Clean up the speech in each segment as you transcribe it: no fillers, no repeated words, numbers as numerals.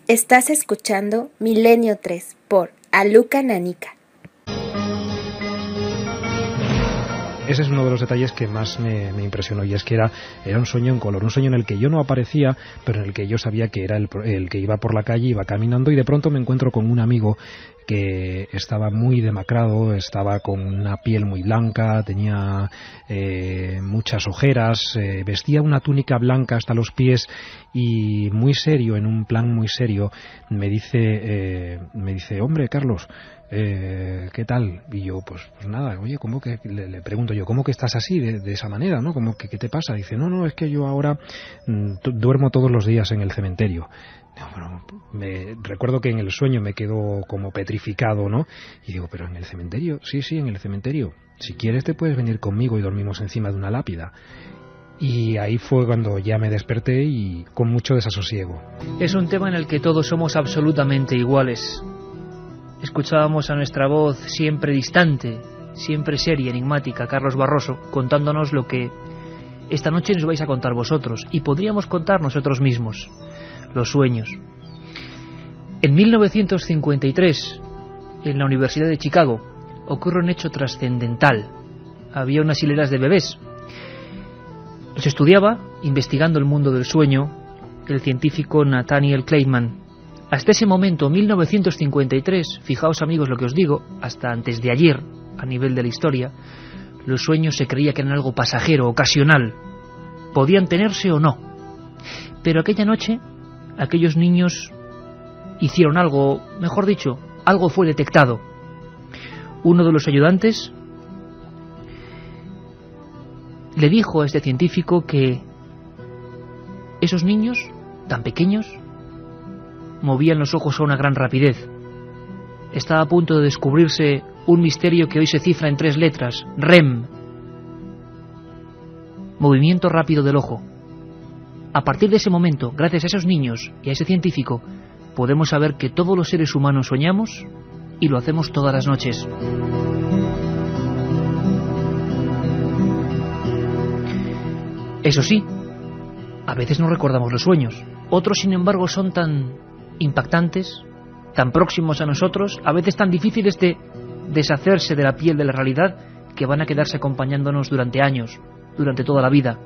Estás escuchando Milenio 3 por Aluka Nanika. Ese es uno de los detalles que más me impresionó, y es que era un sueño en color, un sueño en el que yo no aparecía, pero en el que yo sabía que era el que iba por la calle, iba caminando, y de pronto me encuentro con un amigo que estaba muy demacrado, estaba con una piel muy blanca, tenía muchas ojeras, vestía una túnica blanca hasta los pies y muy serio, en un plan muy serio, me dice, hombre, Carlos, ¿qué tal? Y yo, pues nada, oye, ¿cómo que? Le pregunto yo, ¿cómo que estás así, de esa manera, no? ¿Cómo que qué te pasa? Dice, no, es que yo ahora duermo todos los días en el cementerio. Bueno, recuerdo que en el sueño me quedo como petrificado, ¿no? Y digo, ¿pero en el cementerio? Sí, en el cementerio. Si quieres te puedes venir conmigo y dormimos encima de una lápida. Y ahí fue cuando ya me desperté y con mucho desasosiego. Es un tema en el que todos somos absolutamente iguales. Escuchábamos a nuestra voz siempre distante, siempre seria, enigmática, Carlos Barroso, contándonos lo que esta noche nos vais a contar vosotros, y podríamos contar nosotros mismos, los sueños. En 1953, en la Universidad de Chicago, ocurre un hecho trascendental. Había unas hileras de bebés. Los estudiaba, investigando el mundo del sueño, el científico Nathaniel Kleitman. Hasta ese momento, 1953, fijaos amigos lo que os digo, hasta antes de ayer, a nivel de la historia, los sueños se creía que eran algo pasajero, ocasional. Podían tenerse o no. Pero aquella noche, aquellos niños hicieron algo, mejor dicho, algo fue detectado. Uno de los ayudantes le dijo a este científico que esos niños, tan pequeños, movían los ojos a una gran rapidez. Estaba a punto de descubrirse un misterio que hoy se cifra en 3 letras, REM. Movimiento rápido del ojo. A partir de ese momento, gracias a esos niños y a ese científico, podemos saber que todos los seres humanos soñamos y lo hacemos todas las noches. Eso sí, a veces no recordamos los sueños. Otros, sin embargo, son tan impactantes, tan próximos a nosotros, a veces tan difíciles de deshacerse de la piel de la realidad, que van a quedarse acompañándonos durante años, durante toda la vida.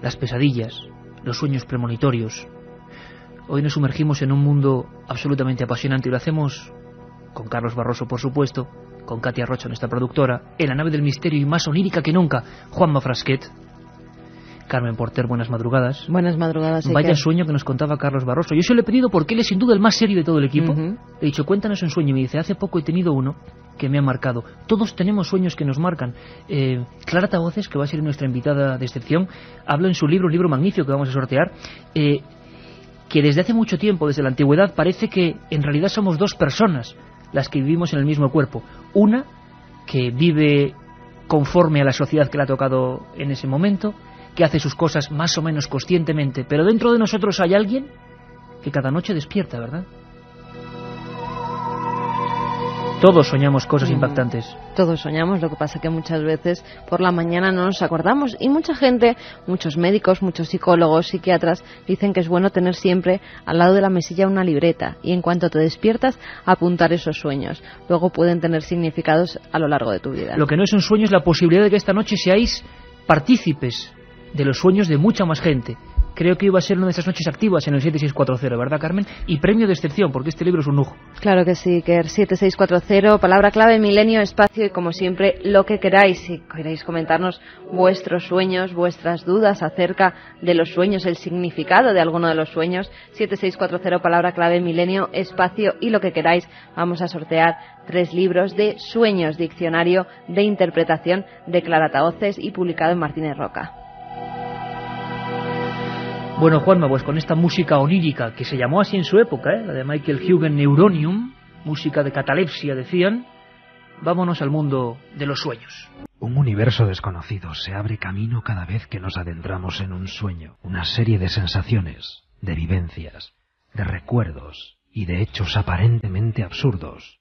Las pesadillas, los sueños premonitorios. Hoy nos sumergimos en un mundo absolutamente apasionante y lo hacemos con Carlos Barroso, por supuesto, con Katia Rocha, nuestra productora, en la nave del misterio y más onírica que nunca, Juanma Frasquet. Carmen Porter, buenas madrugadas. Buenas madrugadas. Vaya sueño que nos contaba Carlos Barroso. Yo se lo he pedido porque él es sin duda el más serio de todo el equipo. Le he dicho, cuéntanos un sueño. Y me dice, hace poco he tenido uno que me ha marcado. Todos tenemos sueños que nos marcan. Clara Tavoces, que va a ser nuestra invitada de excepción, habla en su libro, un libro magnífico que vamos a sortear, que desde hace mucho tiempo, desde la antigüedad, parece que en realidad somos 2 personas las que vivimos en el mismo cuerpo. Una que vive conforme a la sociedad que le ha tocado en ese momento, que hace sus cosas más o menos conscientemente, pero dentro de nosotros hay alguien que cada noche despierta, ¿verdad? Todos soñamos cosas impactantes. Todos soñamos, lo que pasa que muchas veces por la mañana no nos acordamos, y mucha gente, muchos médicos, muchos psicólogos, psiquiatras, dicen que es bueno tener siempre al lado de la mesilla una libreta y en cuanto te despiertas apuntar esos sueños. Luego pueden tener significados a lo largo de tu vida. Lo que no es un sueño es la posibilidad de que esta noche seáis partícipes de los sueños de mucha más gente. Creo que iba a ser una de esas noches activas en el 7640, ¿verdad, Carmen? Y premio de excepción, porque este libro es un lujo. Claro que sí, Iker. 7640, palabra clave, milenio, espacio y, como siempre, lo que queráis. Si queréis comentarnos vuestros sueños, vuestras dudas acerca de los sueños, el significado de alguno de los sueños, 7640, palabra clave, milenio, espacio y lo que queráis. Vamos a sortear 3 libros de Sueños, diccionario de interpretación de Clara Tavoces y publicado en Martínez Roca. Bueno, Juanma, pues con esta música onírica, que se llamó así en su época, la de Michael Hugen, Neuronium, música de catalepsia, decían, vámonos al mundo de los sueños. Un universo desconocido se abre camino cada vez que nos adentramos en un sueño. Una serie de sensaciones, de vivencias, de recuerdos y de hechos aparentemente absurdos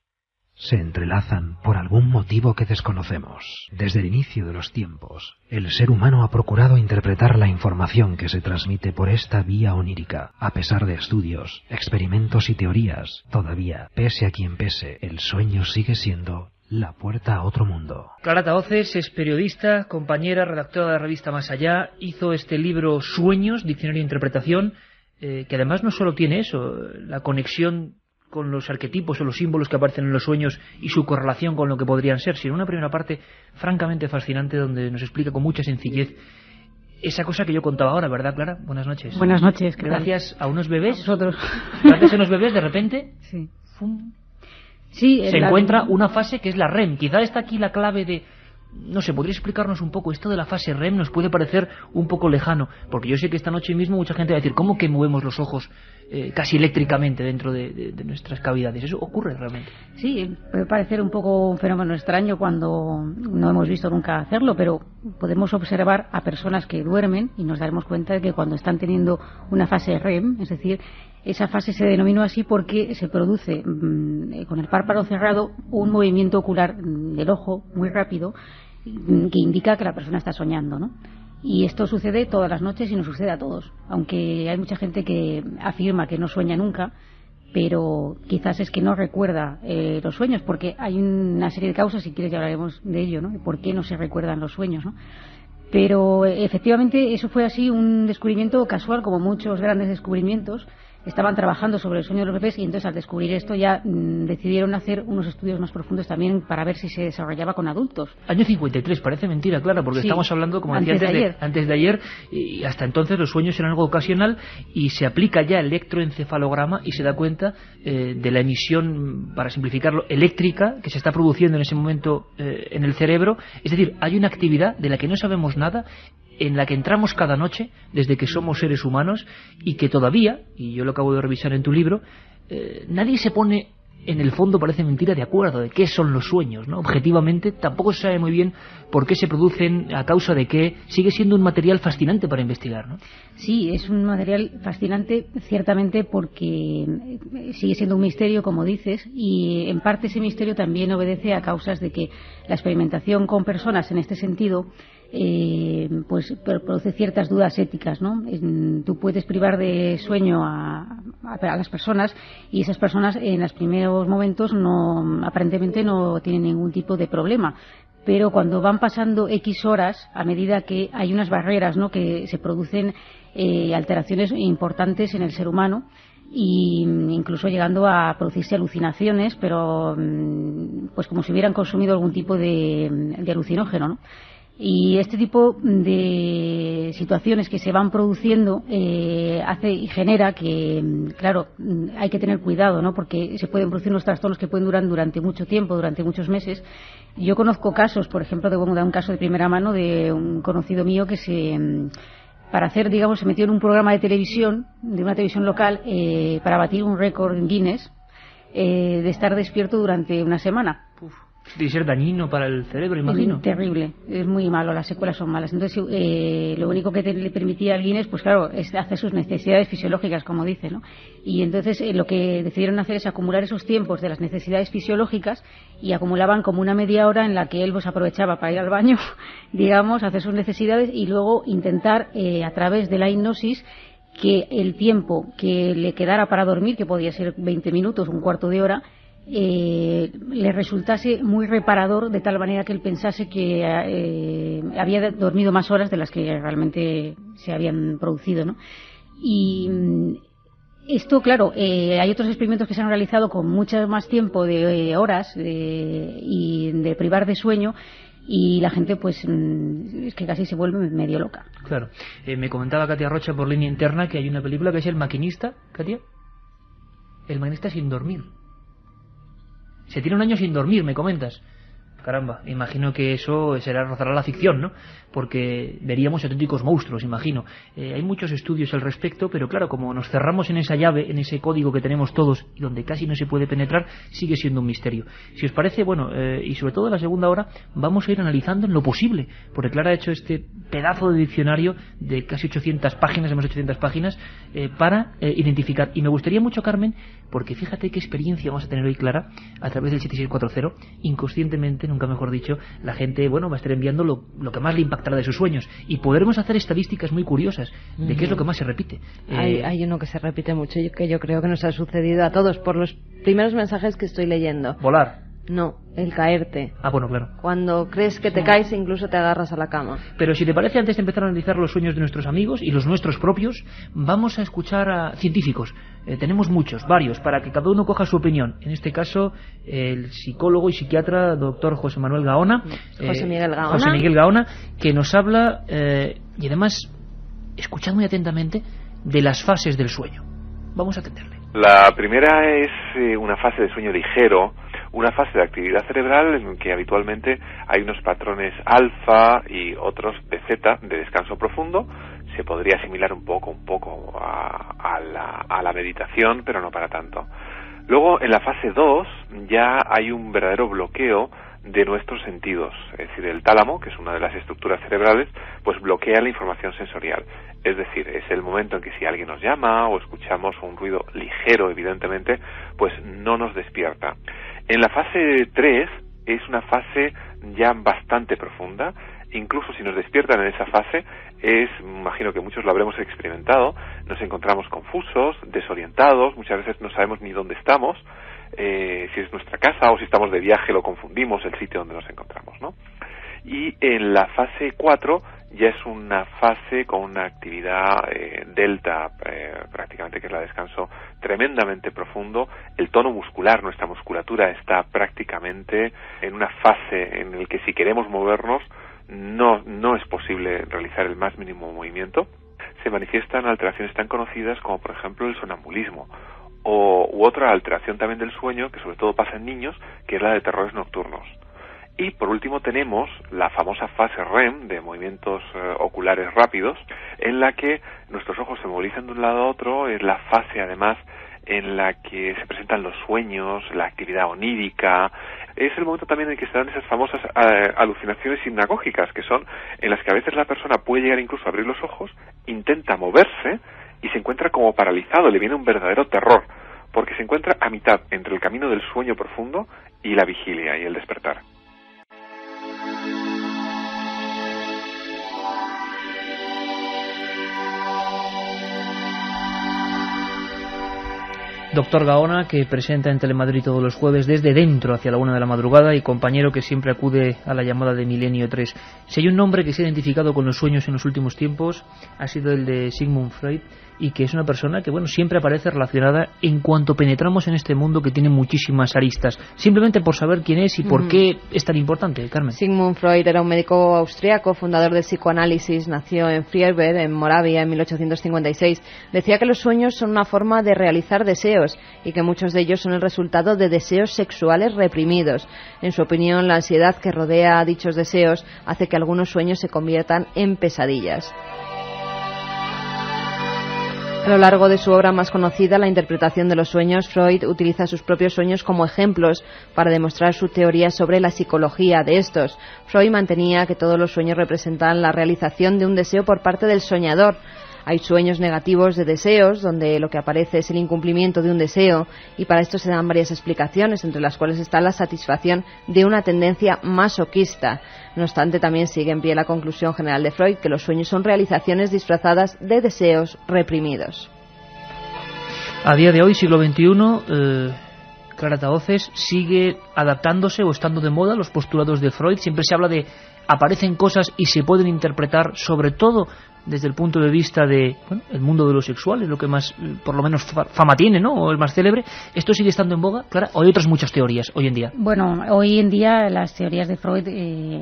se entrelazan por algún motivo que desconocemos. Desde el inicio de los tiempos, el ser humano ha procurado interpretar la información que se transmite por esta vía onírica. A pesar de estudios, experimentos y teorías, todavía, pese a quien pese, el sueño sigue siendo la puerta a otro mundo. Clara Tahoces es periodista, compañera, redactora de la revista Más Allá, hizo este libro Sueños, Diccionario de Interpretación, que además no solo tiene eso, la conexión con los arquetipos o los símbolos que aparecen en los sueños y su correlación con lo que podrían ser, sino una primera parte francamente fascinante donde nos explica con mucha sencillez esa cosa que yo contaba ahora, ¿verdad, Clara? Buenas noches. Buenas noches. Gracias a unos bebés. A vosotros. Gracias a unos bebés, de repente, sí. ¡fum! Sí, se encuentra una fase que es la REM. Quizá está aquí la clave de... No sé, ¿podría explicarnos un poco? Esto de la fase REM nos puede parecer un poco lejano, porque yo sé que esta noche mismo mucha gente va a decir, ¿cómo que movemos los ojos casi eléctricamente dentro de nuestras cavidades? ¿Eso ocurre realmente? Sí, puede parecer un poco un fenómeno extraño cuando no hemos visto nunca hacerlo, pero podemos observar a personas que duermen y nos daremos cuenta de que cuando están teniendo una fase REM, es decir, esa fase se denominó así porque se produce con el párpado cerrado un movimiento ocular del ojo muy rápido que indica que la persona está soñando, ¿no? Y esto sucede todas las noches y nos sucede a todos, aunque hay mucha gente que afirma que no sueña nunca, pero quizás es que no recuerda los sueños, porque hay una serie de causas, si quieres ya hablaremos de ello, ¿no? ¿Por qué no se recuerdan los sueños, ¿no? Pero efectivamente eso fue así un descubrimiento casual, como muchos grandes descubrimientos. Estaban trabajando sobre el sueño de los bebés y entonces al descubrir esto ya decidieron hacer unos estudios más profundos también para ver si se desarrollaba con adultos. Año 53, parece mentira, claro, porque sí, estamos hablando, como decía antes de ayer, y hasta entonces los sueños eran algo ocasional y se aplica ya el electroencefalograma y se da cuenta de la emisión, para simplificarlo, eléctrica que se está produciendo en ese momento en el cerebro. Es decir, hay una actividad de la que no sabemos nada, en la que entramos cada noche desde que somos seres humanos y que todavía, y yo lo acabo de revisar en tu libro, nadie se pone, en el fondo parece mentira, de acuerdo de qué son los sueños, ¿no? Objetivamente tampoco se sabe muy bien por qué se producen, a causa de qué. Sigue siendo un material fascinante para investigar, ¿no? Sí, es un material fascinante ciertamente porque sigue siendo un misterio, como dices, y en parte ese misterio también obedece a causas de que la experimentación con personas en este sentido pues produce ciertas dudas éticas, ¿no? Tú puedes privar de sueño a las personas y esas personas en los primeros momentos aparentemente no tienen ningún tipo de problema, pero cuando van pasando X horas, a medida que hay unas barreras, ¿no?, que se producen alteraciones importantes en el ser humano, y incluso llegando a producirse alucinaciones, pero pues como si hubieran consumido algún tipo de alucinógeno, ¿no? Y este tipo de situaciones que se van produciendo hace y genera que, claro, hay que tener cuidado, ¿no? Porque se pueden producir unos trastornos que pueden durar durante mucho tiempo, durante muchos meses. Yo conozco casos, por ejemplo, de un caso de primera mano de un conocido mío que para hacer, digamos, se metió en un programa de televisión, de una televisión local, para batir un récord en Guinness, de estar despierto durante una semana. Uf. Debe ser dañino para el cerebro, imagino. Es terrible, es muy malo, las secuelas son malas. Entonces, lo único que le permitía al Guinness, pues claro, es hacer sus necesidades fisiológicas, como dice, ¿no? Y entonces lo que decidieron hacer es acumular esos tiempos de las necesidades fisiológicas y acumulaban como una media hora en la que él pues aprovechaba para ir al baño, digamos, hacer sus necesidades y luego intentar, a través de la hipnosis, que el tiempo que le quedara para dormir, que podía ser 20 minutos, un cuarto de hora, le resultase muy reparador, de tal manera que él pensase que había dormido más horas de las que realmente se habían producido, ¿no? Y esto, claro, hay otros experimentos que se han realizado con mucho más tiempo de horas y de privar de sueño, y la gente pues es que casi se vuelve medio loca. Claro. Me comentaba Katia Rocha por línea interna que hay una película que es El maquinista, Katia. El maquinista sin dormir. Se tiene un año sin dormir, me comentas. Caramba, imagino que eso rozará la ficción, ¿no? Porque veríamos auténticos monstruos, imagino. Hay muchos estudios al respecto, pero claro, como nos cerramos en esa llave, en ese código que tenemos todos y donde casi no se puede penetrar, sigue siendo un misterio. Si os parece, bueno, y sobre todo en la segunda hora, vamos a ir analizando en lo posible, porque Clara ha hecho este pedazo de diccionario de casi 800 páginas, de más de 800 páginas, para identificar. Y me gustaría mucho, Carmen, porque fíjate qué experiencia vamos a tener hoy, Clara, a través del 7640, inconscientemente, nunca mejor dicho, la gente, bueno, va a estar enviando lo que más le impactará de sus sueños, y podremos hacer estadísticas muy curiosas de qué es lo que más se repite. Hay uno que se repite mucho y que yo creo que nos ha sucedido a todos por los primeros mensajes que estoy leyendo. Volar. No, el caerte. Ah, bueno, claro. Cuando crees que te caes, incluso te agarras a la cama. Pero si te parece, antes de empezar a analizar los sueños de nuestros amigos y los nuestros propios, vamos a escuchar a científicos. Tenemos muchos, varios, para que cada uno coja su opinión. En este caso, el psicólogo y psiquiatra doctor José Manuel Gaona. José Miguel Gaona, que nos habla, y además, escuchad muy atentamente, de las fases del sueño. Vamos a atenderle. La primera es una fase de sueño ligero, una fase de actividad cerebral en que habitualmente hay unos patrones alfa y otros de zeta, de descanso profundo. Se podría asimilar un poco a la meditación, pero no para tanto. Luego, en la fase 2, ya hay un verdadero bloqueo de nuestros sentidos, es decir, el tálamo, que es una de las estructuras cerebrales, pues bloquea la información sensorial. Es decir, es el momento en que si alguien nos llama o escuchamos un ruido ligero, evidentemente, pues no nos despierta. En la fase 3 es una fase ya bastante profunda. Incluso si nos despiertan en esa fase, imagino que muchos lo habremos experimentado, nos encontramos confusos, desorientados, muchas veces no sabemos ni dónde estamos, si es nuestra casa o si estamos de viaje lo confundimos el sitio donde nos encontramos, ¿no? Y en la fase 4 ya es una fase con una actividad delta, prácticamente, que es la de descanso tremendamente profundo. El tono muscular, nuestra musculatura está prácticamente en una fase en la que si queremos movernos no es posible realizar el más mínimo movimiento. Se manifiestan alteraciones tan conocidas como, por ejemplo, el sonambulismo u otra alteración también del sueño, que sobre todo pasa en niños, que es la de terrores nocturnos. Y por último tenemos la famosa fase REM, de movimientos oculares rápidos, en la que nuestros ojos se movilizan de un lado a otro. Es la fase, además, en la que se presentan los sueños, la actividad onírica. Es el momento también en que se dan esas famosas alucinaciones hipnagógicas, que son en las que a veces la persona puede llegar incluso a abrir los ojos, intenta moverse y se encuentra como paralizado, le viene un verdadero terror, porque se encuentra a mitad entre el camino del sueño profundo y la vigilia y el despertar. Doctor Gaona, que presenta en Telemadrid todos los jueves desde dentro hacia la 1 de la madrugada, y compañero que siempre acude a la llamada de Milenio 3. Si hay un nombre que se ha identificado con los sueños en los últimos tiempos, ha sido el de Sigmund Freud, y que es una persona que, bueno, siempre aparece relacionada en cuanto penetramos en este mundo que tiene muchísimas aristas. Simplemente por saber quién es y por qué es tan importante, Carmen. Sigmund Freud era un médico austriaco, fundador del psicoanálisis. Nació en Freiberg, en Moravia, en 1856. Decía que los sueños son una forma de realizar deseos y que muchos de ellos son el resultado de deseos sexuales reprimidos. En su opinión, la ansiedad que rodea a dichos deseos hace que algunos sueños se conviertan en pesadillas. A lo largo de su obra más conocida, La interpretación de los sueños, Freud utiliza sus propios sueños como ejemplos para demostrar su teoría sobre la psicología de estos. Freud mantenía que todos los sueños representan la realización de un deseo por parte del soñador. Hay sueños negativos de deseos, donde lo que aparece es el incumplimiento de un deseo, y para esto se dan varias explicaciones, entre las cuales está la satisfacción de una tendencia masoquista. No obstante, también sigue en pie la conclusión general de Freud, que los sueños son realizaciones disfrazadas de deseos reprimidos. A día de hoy, siglo XXI, Clara Tahoces, sigue adaptándose o estando de moda los postulados de Freud. Siempre se habla de aparecen cosas y se pueden interpretar, sobre todo desde el punto de vista de, bueno, el mundo de lo sexual, es lo que más, por lo menos, fama tiene, ¿no? O el más célebre. ¿Esto sigue estando en boga, Clara? ¿O hay otras muchas teorías hoy en día? Bueno, hoy en día las teorías de Freud,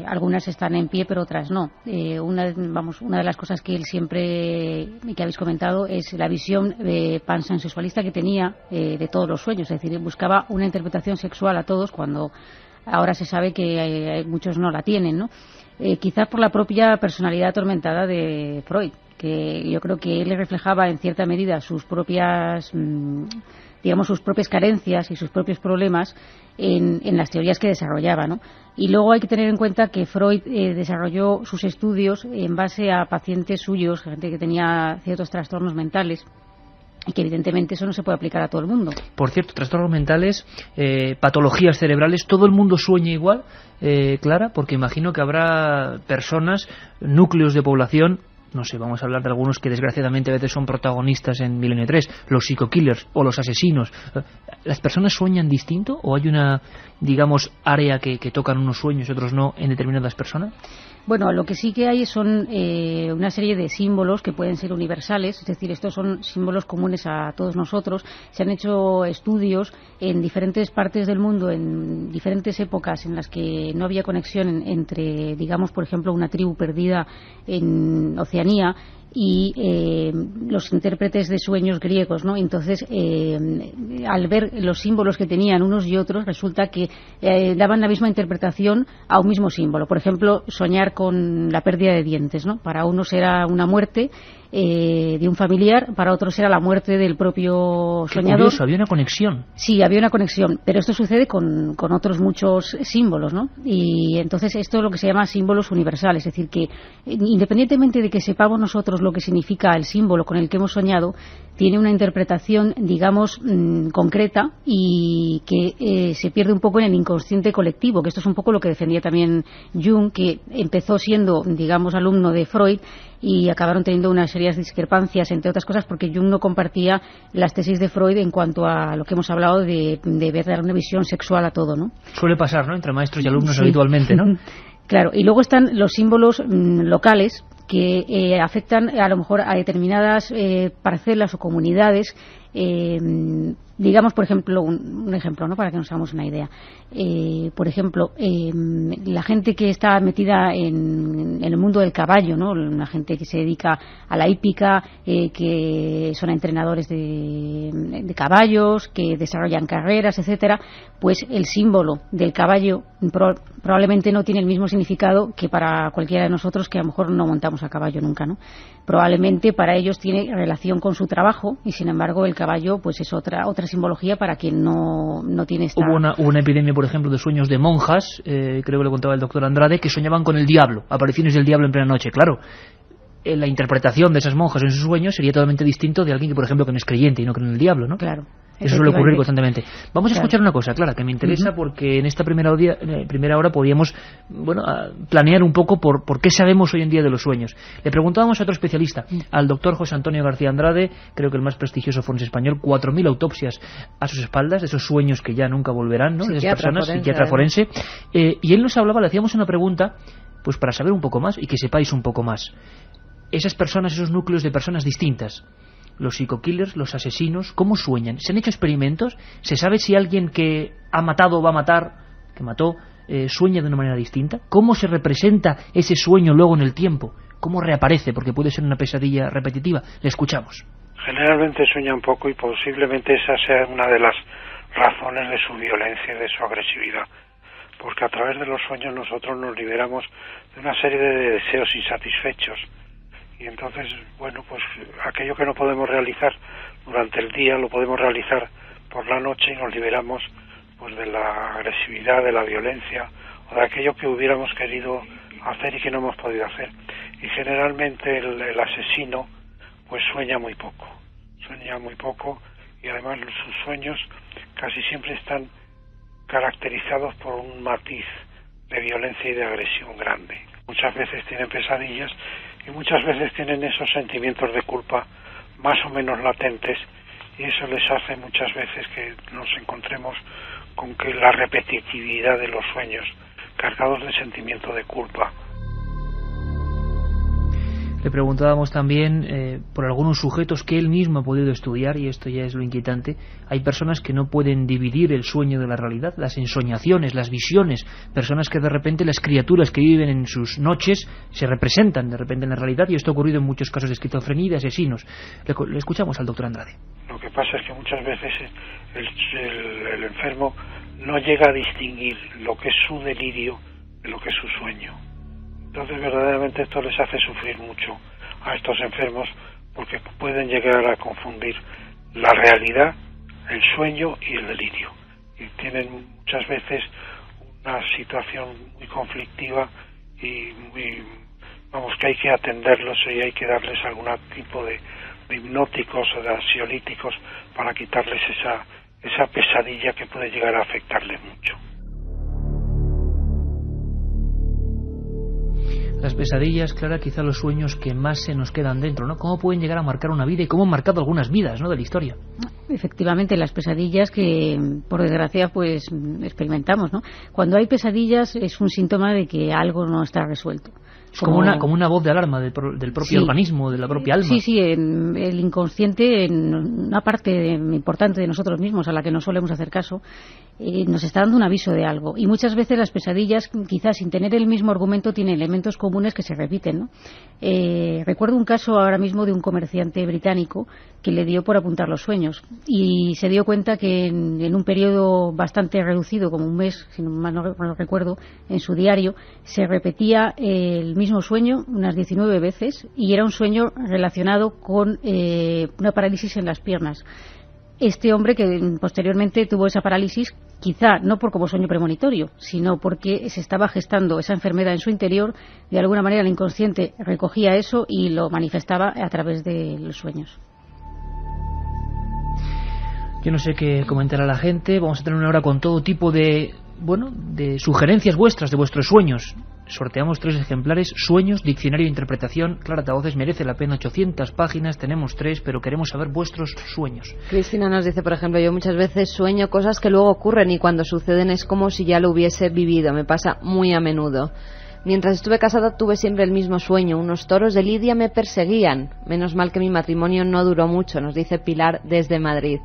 algunas están en pie, pero otras no. Una de las cosas que él siempre, que habéis comentado, es la visión pansexualista que tenía de todos los sueños. Es decir, buscaba una interpretación sexual a todos, cuando ahora se sabe que muchos no la tienen, ¿no? Quizás por la propia personalidad atormentada de Freud, que yo creo que él le reflejaba en cierta medida sus propias sus propias carencias y sus propios problemas en las teorías que desarrollaba, ¿no? Y luego hay que tener en cuenta que Freud desarrolló sus estudios en base a pacientes suyos, gente que tenía ciertos trastornos mentales, y que evidentemente eso no se puede aplicar a todo el mundo. Por cierto, trastornos mentales, patologías cerebrales, ¿todo el mundo sueña igual, Clara? Porque imagino que habrá personas, núcleos de población, no sé, vamos a hablar de algunos que desgraciadamente a veces son protagonistas en Milenio 3, los psico-killers o los asesinos. ¿Las personas sueñan distinto o hay una, digamos, área que tocan unos sueños y otros no en determinadas personas? Bueno, lo que sí que hay son una serie de símbolos que pueden ser universales, es decir, estos son símbolos comunes a todos nosotros. Se han hecho estudios en diferentes partes del mundo, en diferentes épocas en las que no había conexión entre, digamos, por ejemplo, una tribu perdida en Oceanía y los intérpretes de sueños griegos, ¿no? Entonces, al ver los símbolos que tenían unos y otros, resulta que daban la misma interpretación a un mismo símbolo. Por ejemplo, soñar con la pérdida de dientes, ¿no? Para unos era una muerte de un familiar, para otros era la muerte del propio soñador. Qué curioso, había una conexión. Sí, había una conexión, pero esto sucede con otros muchos símbolos, ¿no? Y entonces esto es lo que se llama símbolos universales, es decir, que independientemente de que sepamos nosotros lo que significa el símbolo con el que hemos soñado, tiene una interpretación, digamos, concreta y que se pierde un poco en el inconsciente colectivo, que esto es un poco lo que defendía también Jung, que empezó siendo, digamos, alumno de Freud y acabaron teniendo unas serias discrepancias, entre otras cosas porque Jung no compartía las tesis de Freud en cuanto a lo que hemos hablado de dar una visión sexual a todo, ¿no? Suele pasar, ¿no?, entre maestros y alumnos, sí, habitualmente, ¿no? Claro, y luego están los símbolos locales que afectan a lo mejor a determinadas parcelas o comunidades. Digamos, por ejemplo, un ejemplo, ¿no?, para que nos hagamos una idea. Por ejemplo, la gente que está metida en el mundo del caballo, ¿no?, la gente que se dedica a la hípica, que son entrenadores de caballos, que desarrollan carreras, etcétera, pues el símbolo del caballo probablemente no tiene el mismo significado que para cualquiera de nosotros que a lo mejor no montamos a caballo nunca, ¿no? Probablemente para ellos tiene relación con su trabajo y sin embargo el caballo pues es otra simbología para quien no tiene esta... Hubo una epidemia, por ejemplo, de sueños de monjas, creo que lo contaba el doctor Andrade, que soñaban con el diablo, apariciones del diablo en plena noche. Claro, la interpretación de esas monjas en sus sueños sería totalmente distinto de alguien que, por ejemplo, que no es creyente y no cree en el diablo, ¿no? Claro. Eso suele ocurrir constantemente. Vamos a escuchar una cosa, Clara, que me interesa porque en esta primera hora podríamos planear un poco por qué sabemos hoy en día de los sueños. Le preguntábamos a otro especialista, al doctor José Antonio García Andrade, creo que el más prestigioso forense español, 4.000 autopsias a sus espaldas, de esos sueños que ya nunca volverán, ¿no?, de esas personas, psiquiatra forense. Y él nos hablaba, le hacíamos una pregunta, pues para saber un poco más y que sepáis un poco más. Esas personas, esos núcleos de personas distintas, los psico-killers, los asesinos, ¿cómo sueñan? ¿Se han hecho experimentos? ¿Se sabe si alguien que ha matado o va a matar, que mató, sueña de una manera distinta? ¿Cómo se representa ese sueño luego en el tiempo? ¿Cómo reaparece? Porque puede ser una pesadilla repetitiva. Le escuchamos. Generalmente sueña un poco y posiblemente esa sea una de las razones de su violencia y de su agresividad. Porque a través de los sueños nosotros nos liberamos de una serie de deseos insatisfechos. Y entonces, bueno, pues aquello que no podemos realizar durante el día lo podemos realizar por la noche y nos liberamos pues de la agresividad, de la violencia o de aquello que hubiéramos querido hacer y que no hemos podido hacer. Y generalmente el asesino pues sueña muy poco y además sus sueños casi siempre están caracterizados por un matiz de violencia y de agresión grande. Muchas veces tienen pesadillas y muchas veces tienen esos sentimientos de culpa más o menos latentes y eso les hace muchas veces que nos encontremos con que la repetitividad de los sueños cargados de sentimiento de culpa. Le preguntábamos también por algunos sujetos que él mismo ha podido estudiar, y esto ya es lo inquietante. Hay personas que no pueden dividir el sueño de la realidad, las ensoñaciones, las visiones, personas que de repente las criaturas que viven en sus noches se representan de repente en la realidad, y esto ha ocurrido en muchos casos de esquizofrenia y de asesinos. Le escuchamos al doctor Andrade. Lo que pasa es que muchas veces el enfermo no llega a distinguir lo que es su delirio de lo que es su sueño. Entonces verdaderamente esto les hace sufrir mucho a estos enfermos, porque pueden llegar a confundir la realidad, el sueño y el delirio, y tienen muchas veces una situación muy conflictiva y muy, vamos, que hay que atenderlos y hay que darles algún tipo de hipnóticos o de ansiolíticos para quitarles esa pesadilla que puede llegar a afectarles mucho. Las pesadillas, Clara, quizá los sueños que más se nos quedan dentro, ¿no? ¿Cómo pueden llegar a marcar una vida y cómo han marcado algunas vidas, ¿no?, de la historia? Efectivamente, las pesadillas que, por desgracia, pues experimentamos, ¿no? Cuando hay pesadillas es un síntoma de que algo no está resuelto. Es como una voz de alarma del propio organismo, de la propia alma. Sí, el inconsciente, en una parte importante de nosotros mismos a la que no solemos hacer caso, nos está dando un aviso de algo. Y muchas veces las pesadillas, quizás sin tener el mismo argumento, tienen elementos comunes que se repiten, ¿no? Recuerdo un caso ahora mismo de un comerciante británico que le dio por apuntar los sueños y se dio cuenta que en un periodo bastante reducido, como un mes, si no mal no recuerdo, en su diario se repetía el mismo sueño unas 19 veces y era un sueño relacionado con una parálisis en las piernas. Este hombre, que posteriormente tuvo esa parálisis, quizá no por como sueño premonitorio, sino porque se estaba gestando esa enfermedad en su interior, de alguna manera el inconsciente recogía eso y lo manifestaba a través de los sueños. Yo no sé qué comentar a la gente. Vamos a tener una hora con todo tipo de sugerencias vuestras, de vuestros sueños. Sorteamos 3 ejemplares, Sueños, Diccionario de Interpretación. Clara Tavoces, merece la pena, 800 páginas, tenemos 3, pero queremos saber vuestros sueños. Cristina nos dice, por ejemplo, yo muchas veces sueño cosas que luego ocurren y cuando suceden es como si ya lo hubiese vivido, me pasa muy a menudo. Mientras estuve casada tuve siempre el mismo sueño, unos toros de lidia me perseguían. Menos mal que mi matrimonio no duró mucho, nos dice Pilar desde Madrid.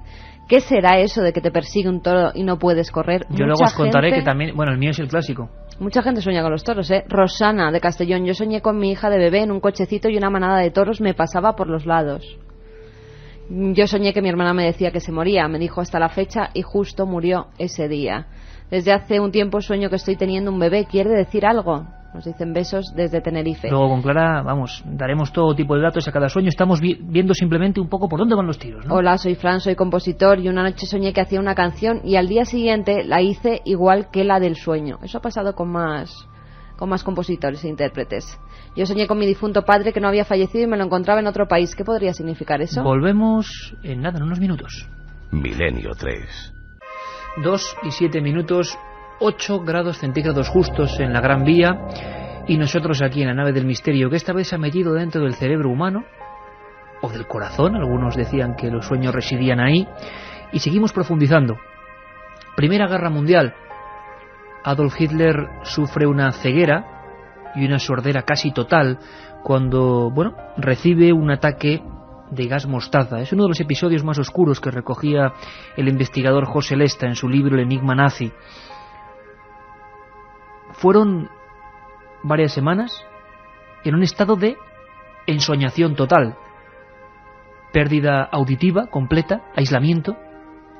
¿Qué será eso de que te persigue un toro y no puedes correr? Yo luego os contaré que también, bueno, el mío es el clásico. Mucha gente sueña con los toros, ¿eh? Rosana, de Castellón, yo soñé con mi hija de bebé en un cochecito y una manada de toros me pasaba por los lados. Yo soñé que mi hermana me decía que se moría, me dijo hasta la fecha y justo murió ese día. Desde hace un tiempo sueño que estoy teniendo un bebé, ¿quiere decir algo? Nos dicen besos desde Tenerife. Luego con Clara, vamos, daremos todo tipo de datos a cada sueño. Estamos viendo simplemente un poco por dónde van los tiros, ¿no? Hola, soy Fran, soy compositor y una noche soñé que hacía una canción y al día siguiente la hice igual que la del sueño. Eso ha pasado con más compositores e intérpretes. Yo soñé con mi difunto padre que no había fallecido y me lo encontraba en otro país. ¿Qué podría significar eso? Volvemos en nada, en unos minutos. Milenio 3. 2 y 7 minutos, 8 grados centígrados justos en la Gran Vía y nosotros aquí en la nave del misterio, que esta vez se ha metido dentro del cerebro humano o del corazón. Algunos decían que los sueños residían ahí y seguimos profundizando. Primera Guerra Mundial. Adolf Hitler sufre una ceguera y una sordera casi total cuando, recibe un ataque de gas mostaza. Es uno de los episodios más oscuros que recogía el investigador José Lesta en su libro El enigma nazi. Fueron varias semanas en un estado de ensoñación total. Pérdida auditiva completa, aislamiento,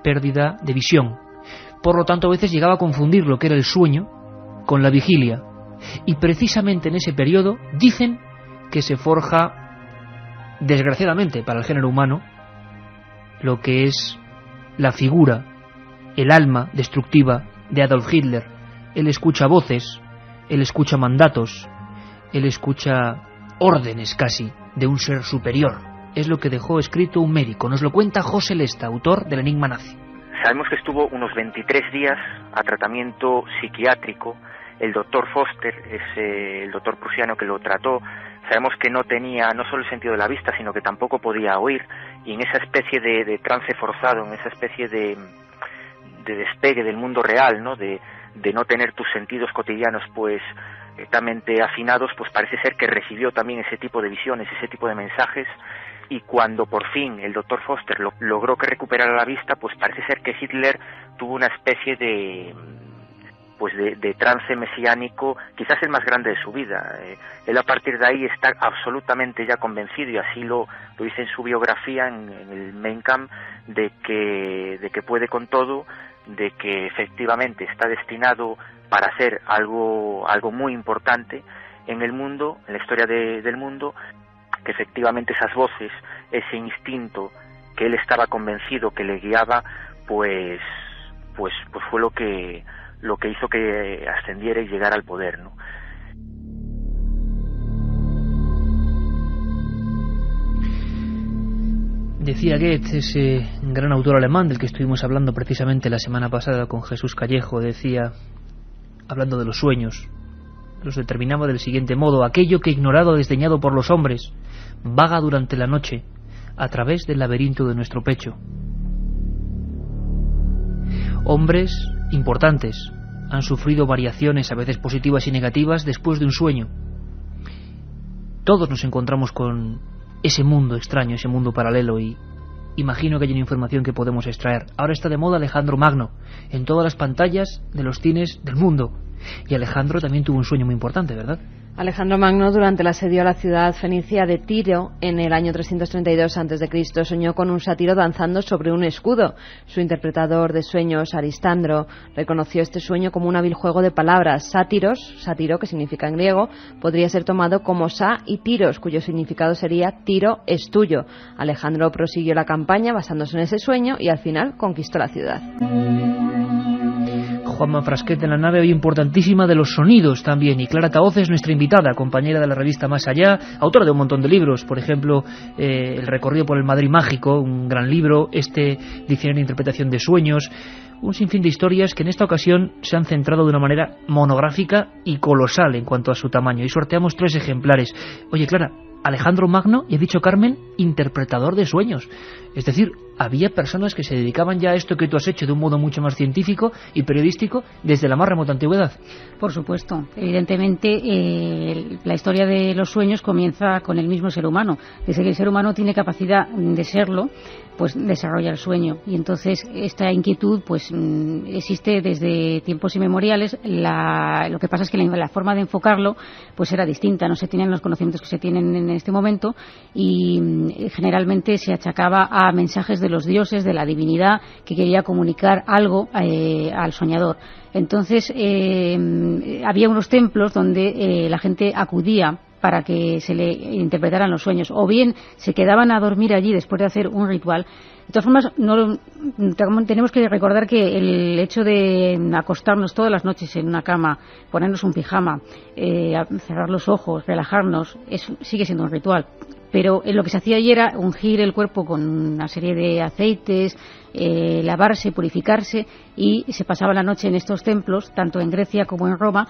pérdida de visión. Por lo tanto, a veces llegaba a confundir lo que era el sueño con la vigilia. Y precisamente en ese periodo dicen que se forja, desgraciadamente para el género humano, lo que es la figura, el alma destructiva de Adolf Hitler. Él escucha voces, él escucha mandatos, él escucha órdenes casi de un ser superior. Es lo que dejó escrito un médico. Nos lo cuenta José Lesta, autor del enigma nazi. Sabemos que estuvo unos 23 días a tratamiento psiquiátrico. El doctor Foster es el doctor prusiano que lo trató. Sabemos que no tenía no solo el sentido de la vista, sino que tampoco podía oír. Y en esa especie de trance forzado, en esa especie de despegue del mundo real, ¿no? De no tener tus sentidos cotidianos pues directamente afinados, pues parece ser que recibió también ese tipo de visiones, ese tipo de mensajes, y cuando por fin el doctor Foster logró que recuperara la vista, pues parece ser que Hitler tuvo una especie de trance mesiánico, quizás el más grande de su vida. Él a partir de ahí está absolutamente ya convencido, y así lo dice en su biografía, en el Mein Kampf, de que puede con todo, de que efectivamente está destinado para ser algo muy importante en el mundo, en la historia del mundo, que efectivamente esas voces, ese instinto que él estaba convencido que le guiaba, pues fue lo que hizo que ascendiera y llegara al poder, ¿no? Decía Goethe, ese gran autor alemán del que estuvimos hablando precisamente la semana pasada con Jesús Callejo, decía, hablando de los sueños, los determinaba del siguiente modo: aquello que ignorado o desdeñado por los hombres vaga durante la noche a través del laberinto de nuestro pecho. Hombres importantes han sufrido variaciones, a veces positivas y negativas, después de un sueño. Todos nos encontramos con ese mundo extraño, ese mundo paralelo, y imagino que hay una información que podemos extraer. Ahora está de moda Alejandro Magno en todas las pantallas de los cines del mundo, y Alejandro también tuvo un sueño muy importante, ¿verdad? Alejandro Magno, durante el asedio a la ciudad fenicia de Tiro en el año 332 a.C., soñó con un sátiro danzando sobre un escudo. Su interpretador de sueños, Aristandro, reconoció este sueño como un hábil juego de palabras. Sátiro, que significa en griego, podría ser tomado como sa y tiros, cuyo significado sería Tiro es tuyo. Alejandro prosiguió la campaña basándose en ese sueño y al final conquistó la ciudad. Juanma Frasquet en la nave hoy importantísima de los sonidos también, y Clara Taoz es nuestra invitada, compañera de la revista Más Allá, autora de un montón de libros, por ejemplo, El recorrido por el Madrid mágico, un gran libro, este diccionario de interpretación de sueños, un sinfín de historias que en esta ocasión se han centrado de una manera monográfica y colosal en cuanto a su tamaño, y sorteamos 3 ejemplares. Oye, Clara, Alejandro Magno, y he dicho, Carmen, interpretador de sueños. Es decir, había personas que se dedicaban ya a esto que tú has hecho de un modo mucho más científico y periodístico desde la más remota antigüedad. Por supuesto. Evidentemente, la historia de los sueños comienza con el mismo ser humano. Desde que el ser humano tiene capacidad de serlo, pues desarrolla el sueño. Y entonces esta inquietud pues existe desde tiempos inmemoriales. Lo que pasa es que la forma de enfocarlo pues era distinta. No se tenían los conocimientos que se tienen en este momento, y generalmente se achacaba a mensajes de los dioses, de la divinidad, que quería comunicar algo al soñador. Entonces había unos templos donde la gente acudía para que se le interpretaran los sueños, o bien se quedaban a dormir allí después de hacer un ritual. De todas formas, tenemos que recordar que el hecho de acostarnos todas las noches en una cama, ponernos un pijama, cerrar los ojos, relajarnos, sigue siendo un ritual. Pero lo que se hacía allí era ungir el cuerpo con una serie de aceites, lavarse, purificarse, y se pasaba la noche en estos templos, tanto en Grecia como en Roma,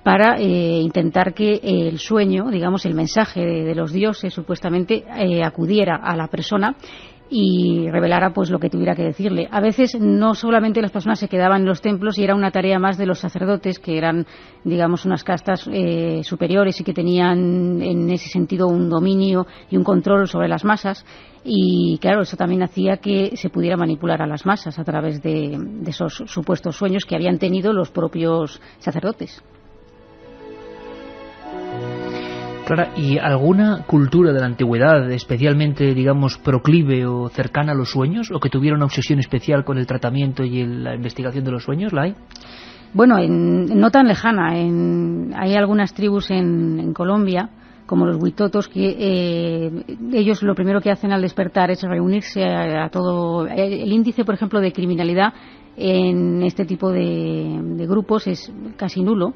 para intentar que el sueño, digamos el mensaje de los dioses supuestamente, acudiera a la persona y revelara pues lo que tuviera que decirle. A veces no solamente las personas se quedaban en los templos, y era una tarea más de los sacerdotes, que eran digamos unas castas superiores y que tenían en ese sentido un dominio y un control sobre las masas, y claro, eso también hacía que se pudiera manipular a las masas a través de esos supuestos sueños que habían tenido los propios sacerdotes. Clara, ¿y alguna cultura de la antigüedad especialmente, digamos, proclive o cercana a los sueños, o que tuviera una obsesión especial con el tratamiento y la investigación de los sueños? ¿La hay? Bueno, no tan lejana. Hay algunas tribus en Colombia, como los huitotos, que ellos lo primero que hacen al despertar es reunirse a todo. El índice, por ejemplo, de criminalidad en este tipo de grupos es casi nulo,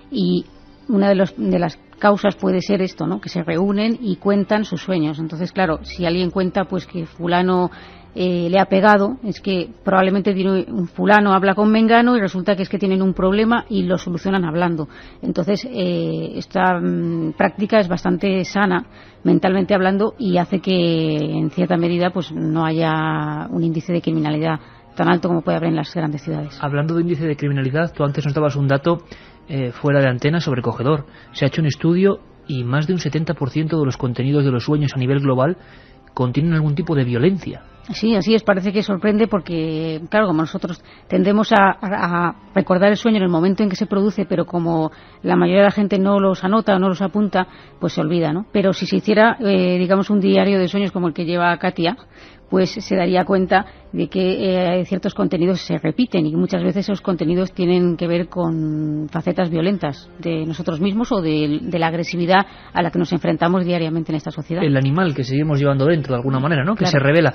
y una de las causas puede ser esto, ¿no? Que se reúnen y cuentan sus sueños. Entonces, claro, si alguien cuenta pues que fulano le ha pegado, es que probablemente un fulano habla con mengano y resulta que es que tienen un problema y lo solucionan hablando. Entonces, esta práctica es bastante sana, mentalmente hablando, y hace que en cierta medida pues no haya un índice de criminalidad tan alto como puede haber en las grandes ciudades. Hablando de índice de criminalidad, tú antes nos dabas un dato fuera de antena sobrecogedor. Se ha hecho un estudio y más de un 70% de los contenidos de los sueños a nivel global contienen algún tipo de violencia. Sí, así es. Parece que sorprende porque, claro, como nosotros tendemos a recordar el sueño en el momento en que se produce, pero como la mayoría de la gente no los anota o no los apunta, pues se olvida, ¿no? Pero si se hiciera, digamos, un diario de sueños como el que lleva Katia, pues se daría cuenta de que ciertos contenidos se repiten y muchas veces esos contenidos tienen que ver con facetas violentas de nosotros mismos o de la agresividad a la que nos enfrentamos diariamente en esta sociedad. El animal que seguimos llevando dentro de alguna manera, ¿no? Que claro. Se revela.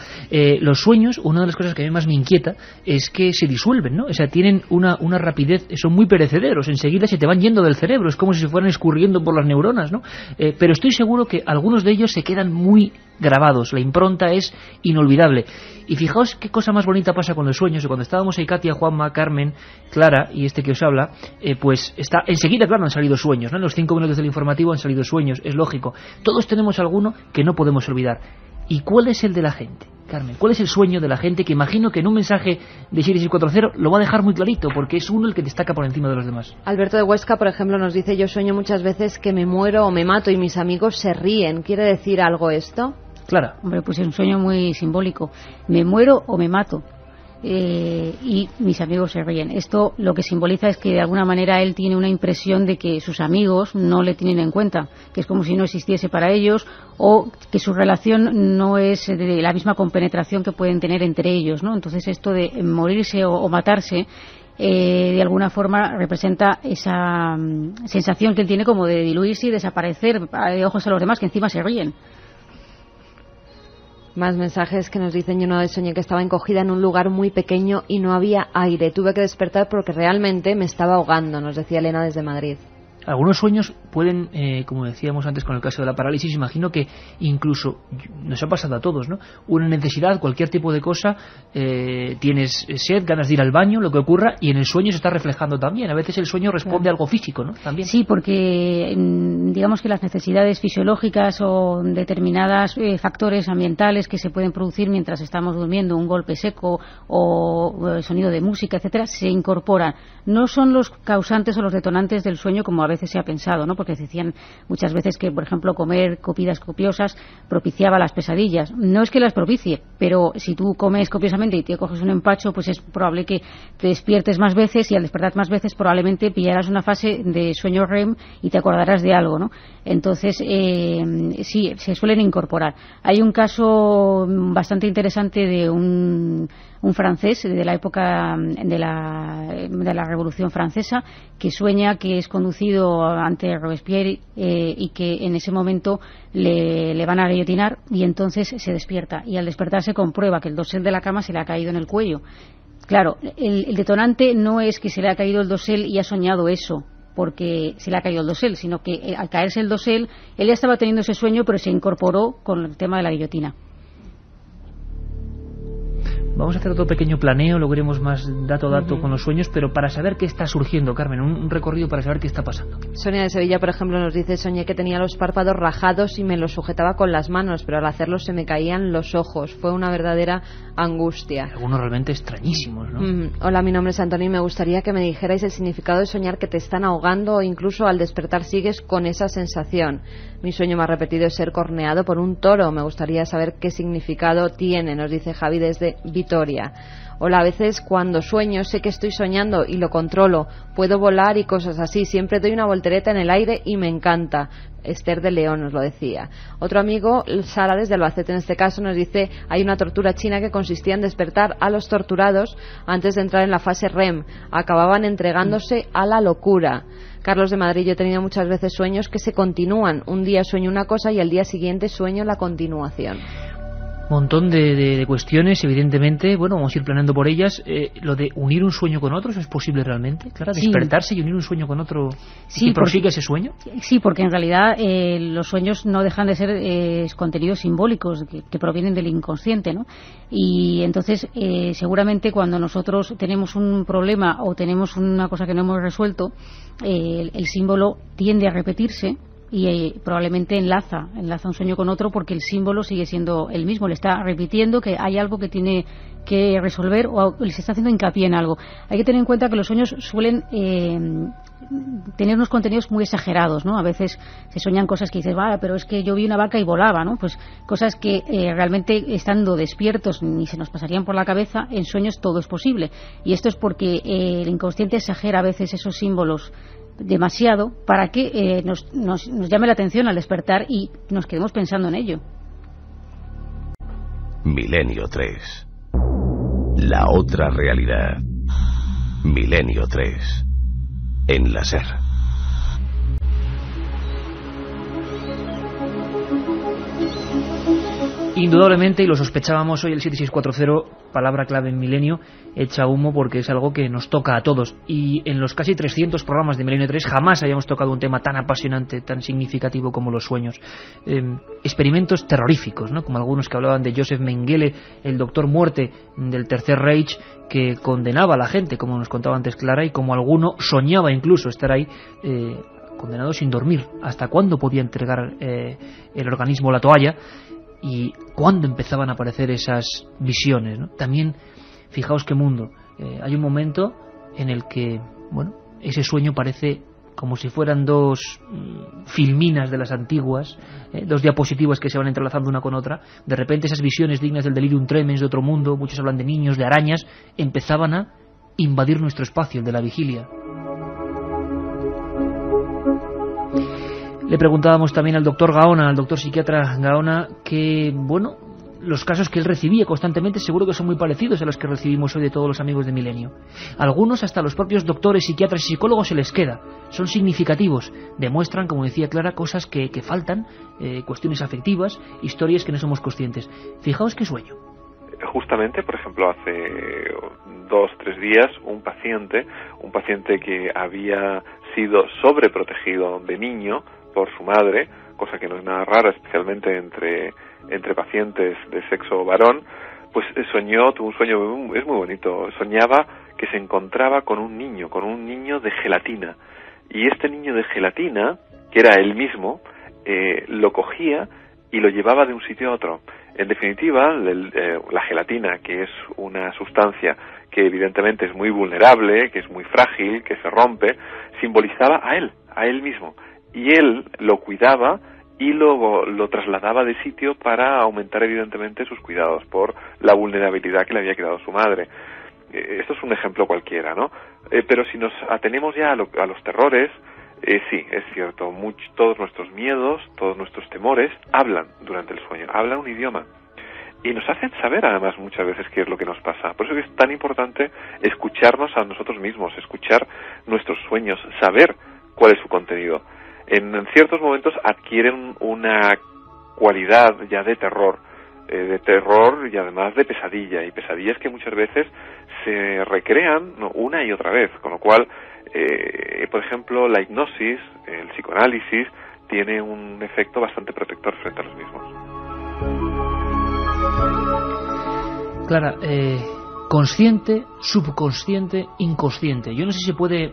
Los sueños, una de las cosas que a mí más me inquieta es que se disuelven, ¿no? O sea, tienen una rapidez, son muy perecederos, enseguida se te van yendo del cerebro, es como si se fueran escurriendo por las neuronas, ¿no? Pero estoy seguro que algunos de ellos se quedan muy grabados, la impronta es inolvidable. Y fijaos qué cosa más bonita pasa con los sueños. Cuando estábamos ahí Katia, Juanma, Carmen, Clara y este que os habla, pues está enseguida, claro, han salido sueños, ¿no? En los 5 minutos del informativo han salido sueños, es lógico. Todos tenemos alguno que no podemos olvidar. ¿Y cuál es el de la gente, Carmen? ¿Cuál es el sueño de la gente que imagino que en un mensaje de Siri 640 lo va a dejar muy clarito, porque es uno el que destaca por encima de los demás? Alberto de Huesca, por ejemplo, nos dice: yo sueño muchas veces que me muero o me mato y mis amigos se ríen. ¿Quiere decir algo esto? Clara. Hombre, pues es un sueño muy simbólico. Me muero o me mato. Y mis amigos se ríen. Esto lo que simboliza es que de alguna manera él tiene una impresión de que sus amigos no le tienen en cuenta, que es como si no existiese para ellos, o que su relación no es de la misma compenetración que pueden tener entre ellos, ¿no? Entonces esto de morirse o matarse de alguna forma representa esa sensación que él tiene como de diluirse y desaparecer de ojos a los demás, que encima se ríen. Más mensajes que nos dicen: yo una vez soñé que estaba encogida en un lugar muy pequeño y no había aire. Tuve que despertar porque realmente me estaba ahogando, nos decía Elena desde Madrid. Algunos sueños pueden, como decíamos antes con el caso de la parálisis, imagino que incluso nos ha pasado a todos, ¿no? Una necesidad, cualquier tipo de cosa, tienes sed, ganas de ir al baño, lo que ocurra, y en el sueño se está reflejando también. A veces el sueño responde a algo físico, ¿no? También. Sí, porque digamos que las necesidades fisiológicas o determinados factores ambientales que se pueden producir mientras estamos durmiendo, un golpe seco o el sonido de música, etcétera, se incorporan. No son los causantes o los detonantes del sueño como a veces se ha pensado, ¿no? Porque decían muchas veces que, por ejemplo, comer comidas copiosas propiciaba las pesadillas. No es que las propicie, pero si tú comes copiosamente y te coges un empacho, pues es probable que te despiertes más veces, y al despertar más veces probablemente pillarás una fase de sueño REM y te acordarás de algo, ¿no? Entonces, sí, se suelen incorporar. Hay un caso bastante interesante de un francés de la época de la Revolución Francesa, que sueña que es conducido ante Robespierre y que en ese momento le van a guillotinar, y entonces se despierta, y al despertarse comprueba que el dosel de la cama se le ha caído en el cuello. Claro, el detonante no es que se le ha caído el dosel y ha soñado eso porque se le ha caído el dosel, sino que al caerse el dosel él ya estaba teniendo ese sueño, pero se incorporó con el tema de la guillotina. Vamos a hacer otro pequeño planeo, luego iremos más dato a dato con los sueños, pero para saber qué está surgiendo, Carmen, un recorrido para saber qué está pasando. Sonia de Sevilla, por ejemplo, nos dice: soñé que tenía los párpados rajados y me los sujetaba con las manos, pero al hacerlo se me caían los ojos. Fue una verdadera angustia. Algunos realmente extrañísimos, ¿no? Hola, mi nombre es Antonio y me gustaría que me dijerais el significado de soñar que te están ahogando o incluso al despertar sigues con esa sensación. Mi sueño más repetido es ser corneado por un toro. Me gustaría saber qué significado tiene, nos dice Javi desde Vitoria. Hola, a veces cuando sueño sé que estoy soñando y lo controlo, puedo volar y cosas así, siempre doy una voltereta en el aire y me encanta. Esther de León nos lo decía. Otro amigo, Sara desde Albacete en este caso, nos dice: hay una tortura china que consistía en despertar a los torturados antes de entrar en la fase REM, acababan entregándose a la locura. Carlos de Madrid: yo he tenido muchas veces sueños que se continúan, un día sueño una cosa y al día siguiente sueño la continuación. Montón de cuestiones, evidentemente. Bueno, vamos a ir planeando por ellas. Lo de unir un sueño con otro, ¿eso es posible realmente? Claro, despertarse y unir un sueño con otro, y que prosigue ese sueño. Sí, porque en realidad los sueños no dejan de ser contenidos simbólicos que provienen del inconsciente, ¿no? Y entonces seguramente cuando nosotros tenemos un problema o tenemos una cosa que no hemos resuelto, el símbolo tiende a repetirse y probablemente enlaza un sueño con otro, porque el símbolo sigue siendo el mismo, le está repitiendo que hay algo que tiene que resolver o le se está haciendo hincapié en algo. Hay que tener en cuenta que los sueños suelen tener unos contenidos muy exagerados, ¿no? A veces se sueñan cosas que dices, vaya, pero es que yo vi una vaca y volaba, ¿no? Pues cosas que realmente estando despiertos ni se nos pasarían por la cabeza, en sueños todo es posible. Y esto es porque el inconsciente exagera a veces esos símbolos demasiado para que nos llame la atención al despertar y nos quedemos pensando en ello. Milenio 3. La otra realidad. Milenio 3. En la SER. Indudablemente, y lo sospechábamos hoy, el 7640, palabra clave en Milenio, echa humo porque es algo que nos toca a todos. Y en los casi 300 programas de Milenio 3 jamás habíamos tocado un tema tan apasionante, tan significativo como los sueños. Experimentos terroríficos, ¿no? Como algunos que hablaban de Joseph Mengele, el doctor muerte del Tercer Reich, que condenaba a la gente, como nos contaba antes Clara, y como alguno soñaba incluso estar ahí condenado sin dormir. ¿Hasta cuándo podía entregar el organismo la toalla? Y cuándo empezaban a aparecer esas visiones, ¿no? También, fijaos qué mundo. Hay un momento en el que, bueno, ese sueño parece como si fueran dos filminas de las antiguas, dos diapositivas que se van entrelazando una con otra. De repente esas visiones dignas del delirium tremens de otro mundo, muchos hablan de niños, de arañas, empezaban a invadir nuestro espacio, el de la vigilia. Le preguntábamos también al doctor Gaona, al doctor psiquiatra Gaona, que, bueno, los casos que él recibía constantemente seguro que son muy parecidos a los que recibimos hoy de todos los amigos de Milenio. Algunos, hasta los propios doctores, psiquiatras y psicólogos, se les queda. Son significativos. Demuestran, como decía Clara, cosas que faltan, cuestiones afectivas, historias que no somos conscientes. Fijaos qué sueño. Justamente, por ejemplo, hace 2-3 días, un paciente que había sido sobreprotegido de niño por su madre, cosa que no es nada rara, especialmente entre pacientes de sexo varón, pues tuvo un sueño, es muy bonito, soñaba que se encontraba con un niño de gelatina, y este niño de gelatina, que era él mismo, lo cogía y lo llevaba de un sitio a otro. En definitiva, la gelatina, que es una sustancia que evidentemente es muy vulnerable, que es muy frágil, que se rompe, simbolizaba a él mismo. Y él lo cuidaba y lo trasladaba de sitio para aumentar evidentemente sus cuidados por la vulnerabilidad que le había quedado su madre. Esto es un ejemplo cualquiera, ¿no? Pero si nos atenemos ya a los terrores, sí, es cierto, todos nuestros miedos, todos nuestros temores hablan durante el sueño, hablan un idioma. Y nos hacen saber además muchas veces qué es lo que nos pasa. Por eso es tan importante escucharnos a nosotros mismos, escuchar nuestros sueños, saber cuál es su contenido. En ciertos momentos adquieren una cualidad ya de terror y además de pesadilla, y pesadillas que muchas veces se recrean una y otra vez, con lo cual, por ejemplo, la hipnosis, el psicoanálisis, tiene un efecto bastante protector frente a los mismos. Clara, consciente, subconsciente, inconsciente. Yo no sé si se puede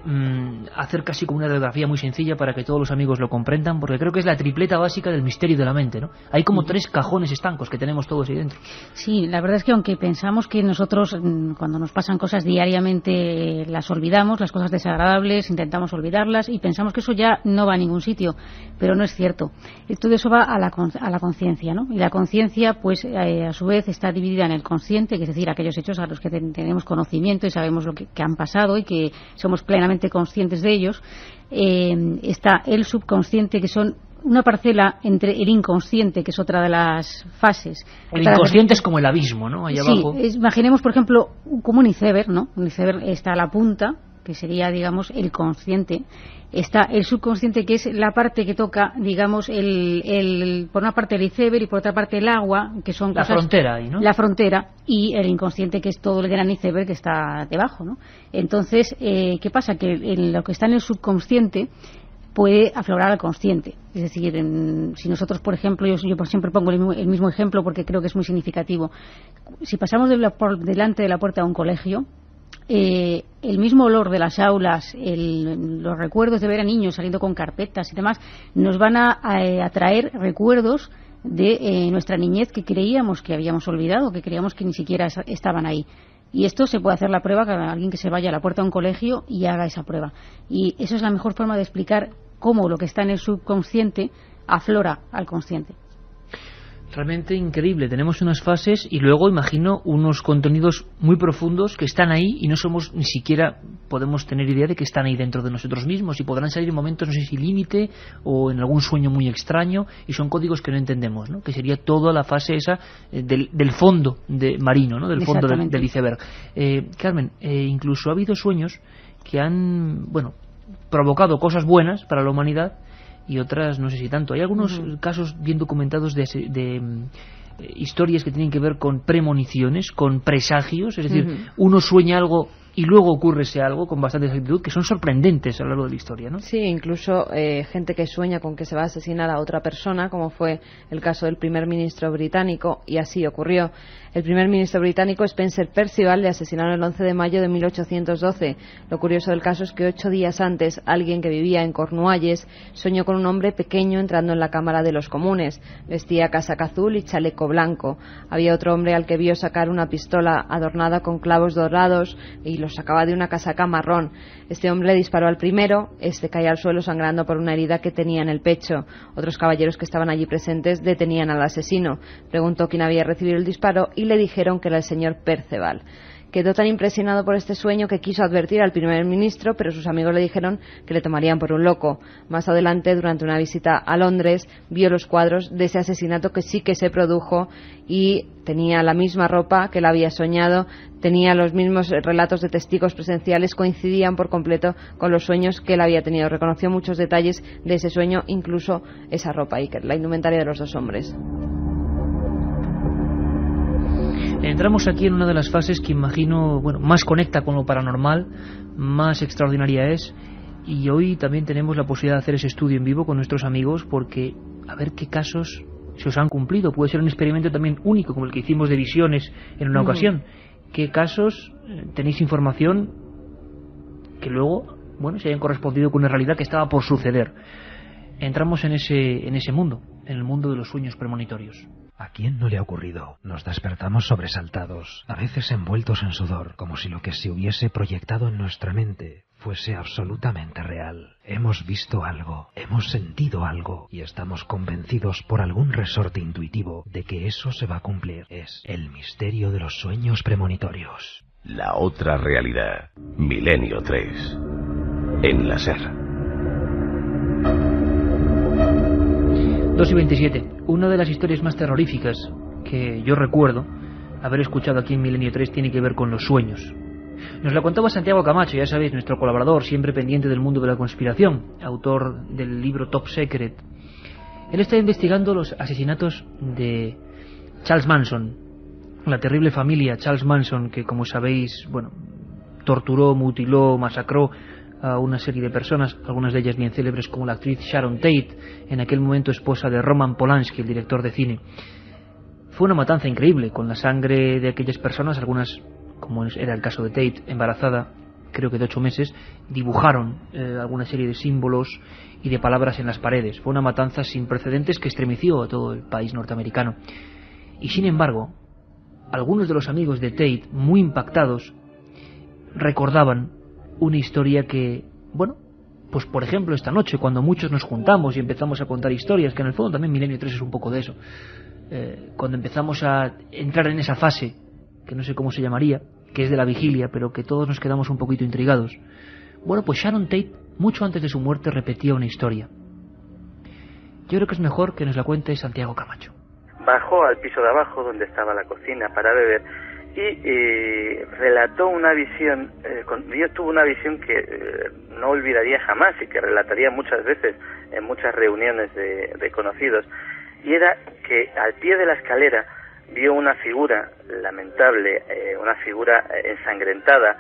hacer casi como una radiografía muy sencilla para que todos los amigos lo comprendan, porque creo que es la tripleta básica del misterio de la mente, ¿no? Hay como 3 cajones estancos que tenemos todos ahí dentro. Sí, la verdad es que aunque pensamos que nosotros cuando nos pasan cosas diariamente las olvidamos, las cosas desagradables, intentamos olvidarlas y pensamos que eso ya no va a ningún sitio, pero no es cierto. Todo eso va a la conciencia, ¿no? Y la conciencia, pues a su vez está dividida en el consciente, que es decir, aquellos hechos a los que tenemos conocimiento y sabemos lo que han pasado y que somos plenamente conscientes de ellos. Está el subconsciente, que son una parcela entre el inconsciente, que es otra de las fases. El inconsciente es como el abismo, ¿no? Ahí abajo. Sí, imaginemos, por ejemplo, como un iceberg, ¿no? Un iceberg está a la punta, que sería, digamos, el consciente. Está el subconsciente, que es la parte que toca, digamos, por una parte el iceberg y por otra parte el agua, que son la frontera ahí, ¿no? La frontera, y el inconsciente, que es todo el gran iceberg que está debajo, ¿no? Entonces, ¿qué pasa? Que lo que está en el subconsciente puede aflorar al consciente. Es decir, si nosotros, por ejemplo, yo siempre pongo el mismo ejemplo porque creo que es muy significativo. Si pasamos por delante de la puerta de un colegio, el mismo olor de las aulas, los recuerdos de ver a niños saliendo con carpetas y demás, nos van a atraer recuerdos de nuestra niñez que creíamos que habíamos olvidado, que creíamos que ni siquiera estaban ahí. Y esto se puede hacer la prueba con alguien que se vaya a la puerta de un colegio y haga esa prueba. Y eso es la mejor forma de explicar cómo lo que está en el subconsciente aflora al consciente. Realmente increíble. Tenemos unas fases y luego imagino unos contenidos muy profundos que están ahí y no somos ni siquiera podemos tener idea de que están ahí dentro de nosotros mismos y podrán salir en momentos, no sé si límite o en algún sueño muy extraño, y son códigos que no entendemos, ¿no? Que sería toda la fase esa del fondo marino, ¿no? Del fondo del iceberg. Carmen, incluso ha habido sueños que han, bueno, provocado cosas buenas para la humanidad y otras no sé si tanto. Hay algunos casos bien documentados de historias que tienen que ver con premoniciones, con presagios, es decir, uno sueña algo y luego ocurre ese algo con bastante exactitud, que son sorprendentes a lo largo de la historia, ¿no? Sí, incluso gente que sueña con que se va a asesinar a otra persona, como fue el caso del primer ministro británico, y así ocurrió. El primer ministro británico, Spencer Perceval, le asesinaron el 11 de mayo de 1812. Lo curioso del caso es que 8 días antes, alguien que vivía en Cornualles soñó con un hombre pequeño entrando en la Cámara de los Comunes. Vestía casaca azul y chaleco blanco. Había otro hombre al que vio sacar una pistola adornada con clavos dorados y lo sacaba de una casaca marrón. Este hombre le disparó al primero, este caía al suelo sangrando por una herida que tenía en el pecho. Otros caballeros que estaban allí presentes detenían al asesino. Preguntó quién había recibido el disparo y le dijeron que era el señor Perceval. Quedó tan impresionado por este sueño que quiso advertir al primer ministro, pero sus amigos le dijeron que le tomarían por un loco. Más adelante, durante una visita a Londres, vio los cuadros de ese asesinato que sí que se produjo y tenía la misma ropa que él había soñado, tenía los mismos relatos de testigos presenciales, coincidían por completo con los sueños que él había tenido. Reconoció muchos detalles de ese sueño, incluso esa ropa y la indumentaria de los dos hombres. Entramos aquí en una de las fases que imagino, bueno, más conecta con lo paranormal, más extraordinaria es, y hoy también tenemos la posibilidad de hacer ese estudio en vivo con nuestros amigos, porque a ver qué casos se os han cumplido. Puede ser un experimento también único, como el que hicimos de visiones en una ocasión. ¿Qué casos tenéis información que luego, bueno, se hayan correspondido con una realidad que estaba por suceder? Entramos en ese mundo, en el mundo de los sueños premonitorios. ¿A quién no le ha ocurrido? Nos despertamos sobresaltados, a veces envueltos en sudor, como si lo que se hubiese proyectado en nuestra mente fuese absolutamente real. Hemos visto algo, hemos sentido algo, y estamos convencidos por algún resorte intuitivo de que eso se va a cumplir. Es el misterio de los sueños premonitorios. La otra realidad. Milenio 3. En la SER. 2:27. Una de las historias más terroríficas que yo recuerdo haber escuchado aquí en Milenio 3 tiene que ver con los sueños. Nos la contaba Santiago Camacho, ya sabéis, nuestro colaborador, siempre pendiente del mundo de la conspiración, autor del libro Top Secret. Él está investigando los asesinatos de Charles Manson, la terrible familia Charles Manson, que, como sabéis, bueno, torturó, mutiló, masacró a una serie de personas, algunas de ellas bien célebres, como la actriz Sharon Tate, en aquel momento esposa de Roman Polanski, el director de cine. Fue una matanza increíble, con la sangre de aquellas personas, algunas, como era el caso de Tate, embarazada, creo que de 8 meses, dibujaron alguna serie de símbolos y de palabras en las paredes. Fue una matanza sin precedentes que estremeció a todo el país norteamericano. Y sin embargo, algunos de los amigos de Tate, muy impactados, recordaban una historia que, bueno, pues por ejemplo esta noche, cuando muchos nos juntamos y empezamos a contar historias, que en el fondo también Milenio 3 es un poco de eso, cuando empezamos a entrar en esa fase, que no sé cómo se llamaría, que es de la vigilia, pero que todos nos quedamos un poquito intrigados. Bueno, pues Sharon Tate, mucho antes de su muerte, repetía una historia. Yo creo que es mejor que nos la cuente Santiago Camacho. Bajó al piso de abajo, donde estaba la cocina, para beber, y relató una visión, Dios tuvo una visión que no olvidaría jamás y que relataría muchas veces en muchas reuniones de conocidos, y era que al pie de la escalera vio una figura lamentable, una figura ensangrentada,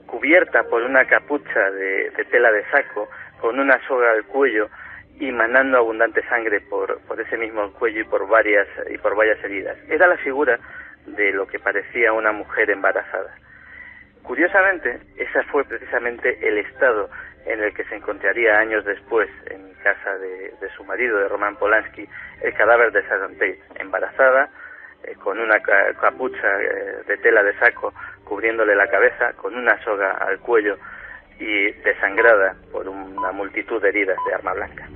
cubierta por una capucha de tela de saco, con una soga al cuello y manando abundante sangre por ese mismo cuello y por varias heridas. Era la figura de lo que parecía una mujer embarazada. Curiosamente, ese fue precisamente el estado en el que se encontraría años después, en casa de su marido, de Roman Polanski, el cadáver de Sharon Tate, embarazada, con una capucha de tela de saco cubriéndole la cabeza, con una soga al cuello y desangrada por una multitud de heridas de arma blanca.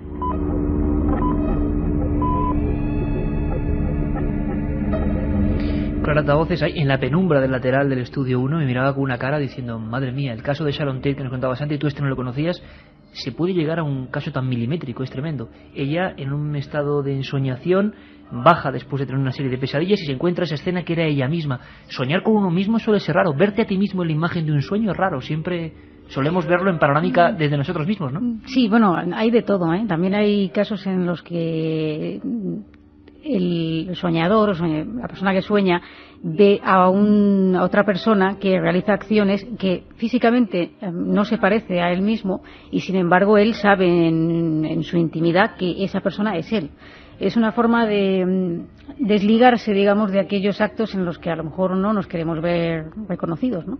Oscar Altavoces, ahí en la penumbra del lateral del estudio 1, me miraba con una cara diciendo, madre mía, el caso de Sharon Tate que nos contabas antes, y tú no lo conocías, se puede llegar a un caso tan milimétrico, es tremendo. Ella, en un estado de ensoñación, baja después de tener una serie de pesadillas y se encuentra esa escena que era ella misma. Soñar con uno mismo suele ser raro, verte a ti mismo en la imagen de un sueño es raro, siempre solemos verlo en panorámica desde nosotros mismos, ¿no? Sí, bueno, hay de todo, ¿eh? También hay casos en los que el soñador, la persona que sueña, ve a otra persona que realiza acciones que físicamente no se parece a él mismo y sin embargo él sabe en su intimidad que esa persona es él. Es una forma de desligarse, digamos, de aquellos actos en los que a lo mejor no nos queremos ver reconocidos, ¿no?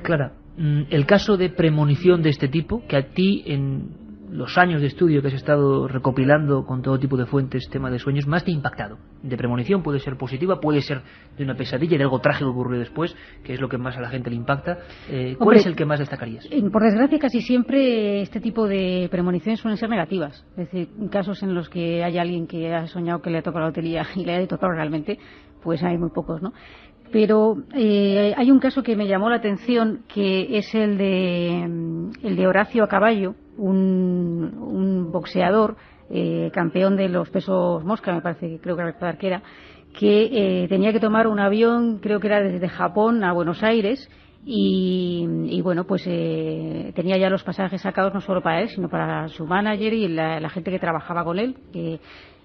Clara, el caso de premonición de este tipo, que a ti en los años de estudio que has estado recopilando con todo tipo de fuentes, tema de sueños, más te ha impactado. De premonición puede ser positiva, puede ser de una pesadilla, de algo trágico que ocurrió después, que es lo que más a la gente le impacta. ¿Cuál es el que más destacarías? Por desgracia, casi siempre este tipo de premoniciones suelen ser negativas. Es decir, casos en los que hay alguien que ha soñado que le ha tocado la lotería y le ha tocado realmente, pues hay muy pocos, ¿no? Pero hay un caso que me llamó la atención, que es el de Horacio Acaballo, un boxeador, campeón de los pesos mosca, me parece, creo que recordar que era, que tenía que tomar un avión, creo que era desde Japón a Buenos Aires, y bueno, pues tenía ya los pasajes sacados no solo para él, sino para su manager y la gente que trabajaba con él,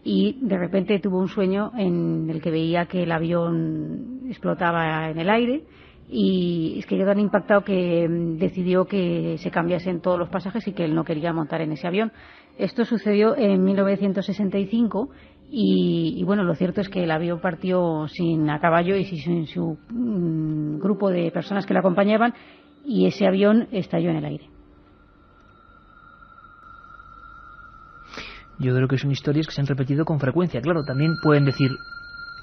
y de repente tuvo un sueño en el que veía que el avión explotaba en el aire y es que quedó tan impactado que decidió que se cambiasen todos los pasajes y que él no quería montar en ese avión. Esto sucedió en 1965 y bueno, lo cierto es que el avión partió sin Acaballo y sin su grupo de personas que le acompañaban y ese avión estalló en el aire. Yo creo que son historias que se han repetido con frecuencia. Claro, también pueden decir,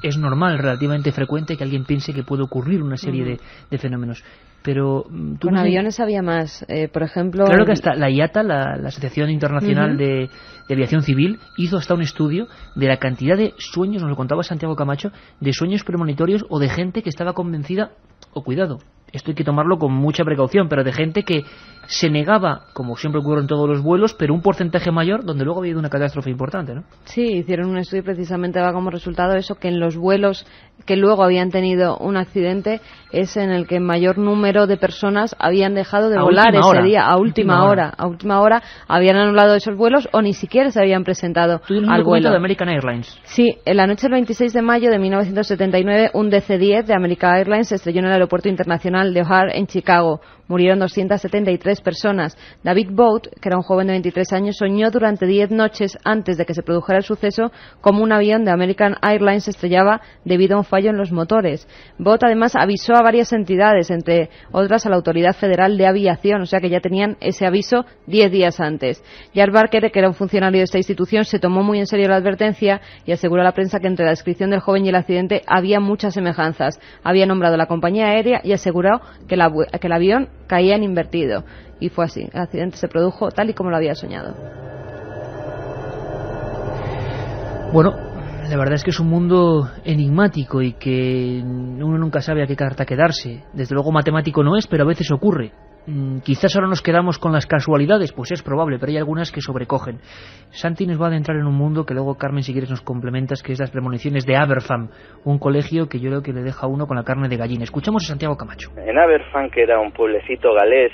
es normal, relativamente frecuente que alguien piense que puede ocurrir una serie de fenómenos. Pero con aviones había más, por ejemplo... Claro que hasta la IATA, la Asociación Internacional de Aviación Civil, hizo hasta un estudio de la cantidad de sueños, nos lo contaba Santiago Camacho, de sueños premonitorios o de gente que estaba convencida, o cuidado, esto hay que tomarlo con mucha precaución, pero de gente que se negaba, como siempre ocurre en todos los vuelos, pero un porcentaje mayor, donde luego había habido una catástrofe importante, ¿no? Sí, hicieron un estudio y precisamente daba como resultado eso, que en los vuelos que luego habían tenido un accidente es en el que mayor número de personas habían dejado de volar ese día, a última hora habían anulado esos vuelos o ni siquiera se habían presentado al vuelo. De American Airlines. Sí, en la noche del 26 de mayo de 1979 un DC-10 de American Airlines se estrelló en el aeropuerto internacional de O'Hare en Chicago. Murieron 273 personas. David Boat, que era un joven de 23 años, soñó durante 10 noches antes de que se produjera el suceso como un avión de American Airlines se estrellaba debido a un fallo en los motores. Boat además avisó a varias entidades, entre otras a la Autoridad Federal de Aviación, o sea que ya tenían ese aviso 10 días antes. Jar Barker, que era un funcionario de esta institución, se tomó muy en serio la advertencia y aseguró a la prensa que entre la descripción del joven y el accidente había muchas semejanzas. Había nombrado la compañía aérea y aseguró que el avión caía en invertido. Y fue así. El accidente se produjo tal y como lo había soñado. Bueno, la verdad es que es un mundo enigmático y que uno nunca sabe a qué carta quedarse. Desde luego matemático no es, pero a veces ocurre. Quizás ahora nos quedamos con las casualidades, pues es probable, pero hay algunas que sobrecogen. Santi nos va a adentrar en un mundo que luego, Carmen, si quieres nos complementas, que es las premoniciones de Aberfan, un colegio que yo creo que le deja a uno con la carne de gallina. Escuchamos a Santiago Camacho. En Aberfan, que era un pueblecito galés,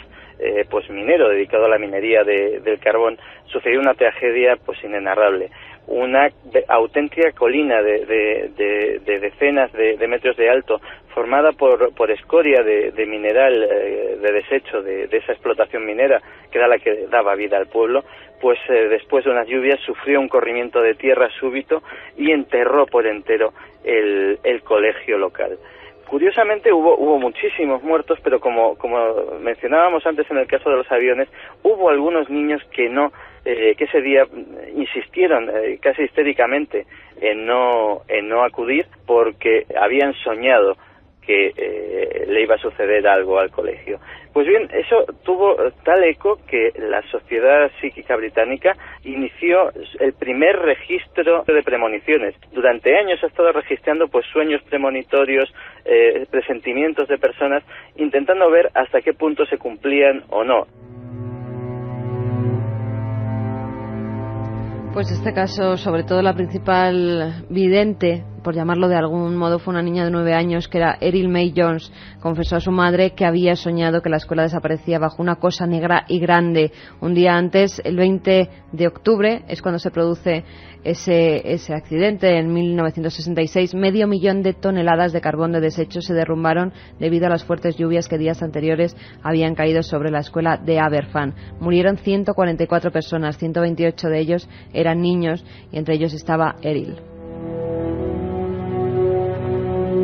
pues minero, dedicado a la minería del carbón, sucedió una tragedia pues inenarrable. Una auténtica colina de decenas de metros de alto, formada por escoria de mineral de desecho de esa explotación minera, que era la que daba vida al pueblo, pues después de unas lluvias sufrió un corrimiento de tierra súbito y enterró por entero el colegio local. Curiosamente hubo muchísimos muertos, pero como mencionábamos antes en el caso de los aviones, hubo algunos niños que ese día insistieron casi histéricamente en no acudir porque habían soñado que le iba a suceder algo al colegio. Pues bien, eso tuvo tal eco que la Sociedad Psíquica Británica inició el primer registro de premoniciones. Durante años ha estado registrando pues sueños premonitorios, presentimientos de personas, intentando ver hasta qué punto se cumplían o no. Pues este caso, sobre todo la principal vidente, por llamarlo de algún modo, fue una niña de 9 años que era Erin May Jones. Confesó a su madre que había soñado que la escuela desaparecía bajo una cosa negra y grande. Un día antes, el 20 de octubre, es cuando se produce ese accidente. En 1966, 500.000 de toneladas de carbón de desecho se derrumbaron debido a las fuertes lluvias que días anteriores habían caído sobre la escuela de Aberfan. Murieron 144 personas, 128 de ellos eran niños y entre ellos estaba Eril.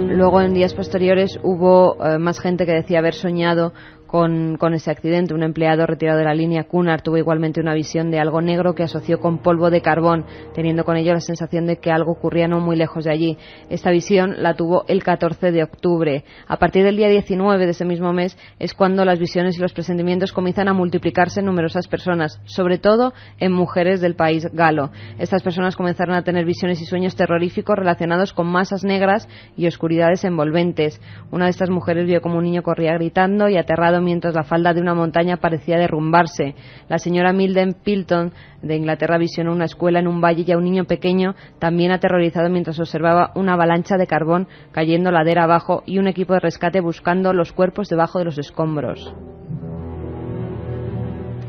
Luego, en días posteriores, hubo más gente que decía haber soñado con ese accidente. Un empleado retirado de la línea Cunard tuvo igualmente una visión de algo negro que asoció con polvo de carbón, teniendo con ello la sensación de que algo ocurría no muy lejos de allí. Esta visión la tuvo el 14 de octubre. A partir del día 19 de ese mismo mes es cuando las visiones y los presentimientos comienzan a multiplicarse en numerosas personas, sobre todo en mujeres del país galo. Estas personas comenzaron a tener visiones y sueños terroríficos relacionados con masas negras y oscuridades envolventes. Una de estas mujeres vio como un niño corría gritando y aterrado mientras la falda de una montaña parecía derrumbarse. La señora Milden Pilton de Inglaterra visionó una escuela en un valle y a un niño pequeño también aterrorizado mientras observaba una avalancha de carbón cayendo ladera abajo y un equipo de rescate buscando los cuerpos debajo de los escombros.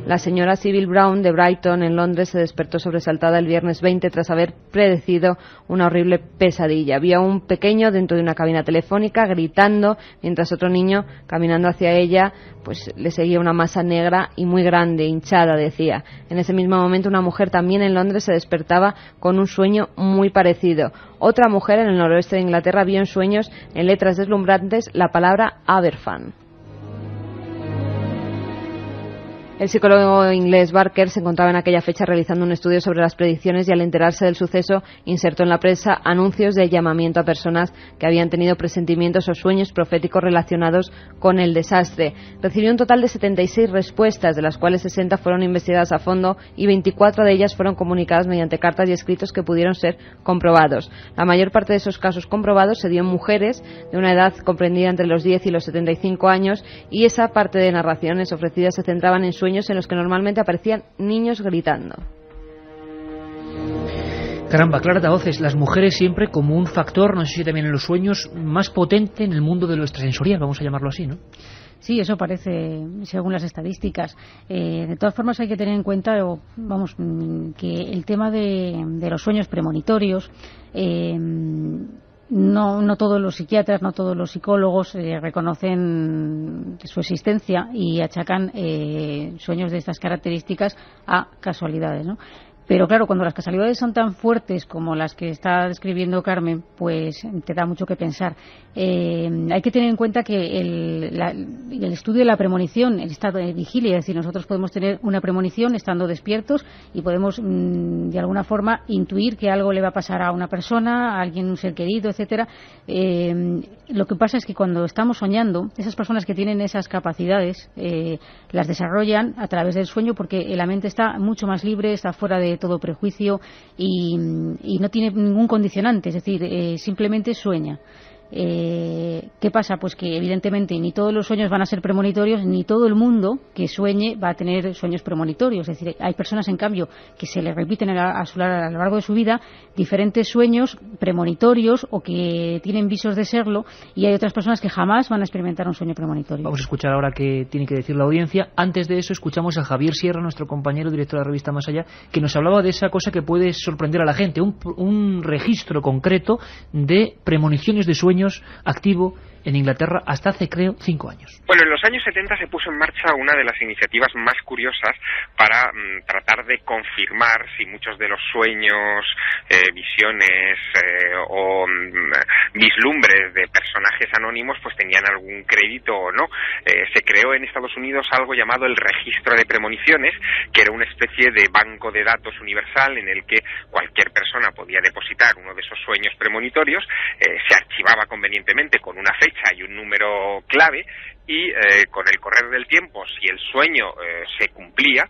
La señora Sybil Brown de Brighton, en Londres, se despertó sobresaltada el viernes 20 tras haber predecido una horrible pesadilla. Vio a un pequeño dentro de una cabina telefónica gritando, mientras otro niño, caminando hacia ella, pues le seguía una masa negra y muy grande, hinchada, decía. En ese mismo momento, una mujer también en Londres se despertaba con un sueño muy parecido. Otra mujer en el noroeste de Inglaterra vio en sueños, en letras deslumbrantes, la palabra Aberfan. El psicólogo inglés Barker se encontraba en aquella fecha realizando un estudio sobre las predicciones y al enterarse del suceso insertó en la prensa anuncios de llamamiento a personas que habían tenido presentimientos o sueños proféticos relacionados con el desastre. Recibió un total de 76 respuestas, de las cuales 60 fueron investigadas a fondo y 24 de ellas fueron comunicadas mediante cartas y escritos que pudieron ser comprobados. La mayor parte de esos casos comprobados se dio en mujeres de una edad comprendida entre los 10 y los 75 años y esa parte de narraciones ofrecidas se centraban en sueños en los que normalmente aparecían niños gritando. Caramba, Clara Voces, las mujeres siempre como un factor, no sé si también en los sueños, más potente en el mundo de lo extrasensorial, vamos a llamarlo así, ¿no? Sí, eso parece, según las estadísticas. De todas formas hay que tener en cuenta, que el tema de los sueños premonitorios, no todos los psiquiatras, no todos los psicólogos reconocen su existencia y achacan sueños de estas características a casualidades, ¿no? Pero claro, cuando las casualidades son tan fuertes como las que está describiendo Carmen, pues te da mucho que pensar. Hay que tener en cuenta que el estudio de la premonición, el estado de vigilia, es decir, nosotros podemos tener una premonición estando despiertos y podemos de alguna forma intuir que algo le va a pasar a una persona, a alguien, un ser querido, etcétera. Lo que pasa es que cuando estamos soñando, esas personas que tienen esas capacidades las desarrollan a través del sueño porque la mente está mucho más libre, está fuera de todo prejuicio y no tiene ningún condicionante, es decir, simplemente sueña. ¿Qué pasa? Pues que evidentemente ni todos los sueños van a ser premonitorios, ni todo el mundo que sueñe va a tener sueños premonitorios. Es decir, hay personas en cambio que se le repiten a lo largo de su vida diferentes sueños premonitorios o que tienen visos de serlo, y hay otras personas que jamás van a experimentar un sueño premonitorio. Vamos a escuchar ahora qué tiene que decir la audiencia. Antes de eso escuchamos a Javier Sierra, nuestro compañero director de la revista Más Allá, que nos hablaba de esa cosa que puede sorprender a la gente, un registro concreto de premoniciones de sueños activo en Inglaterra hasta hace, creo, 5 años. Bueno, en los años 70 se puso en marcha una de las iniciativas más curiosas para tratar de confirmar si muchos de los sueños, visiones o vislumbres de personajes anónimos pues tenían algún crédito o no. Se creó en Estados Unidos algo llamado el Registro de Premoniciones, que era una especie de banco de datos universal en el que cualquier persona podía depositar uno de esos sueños premonitorios, se archivaba convenientemente con una fecha fecha y un número clave, y con el correr del tiempo, si el sueño se cumplía,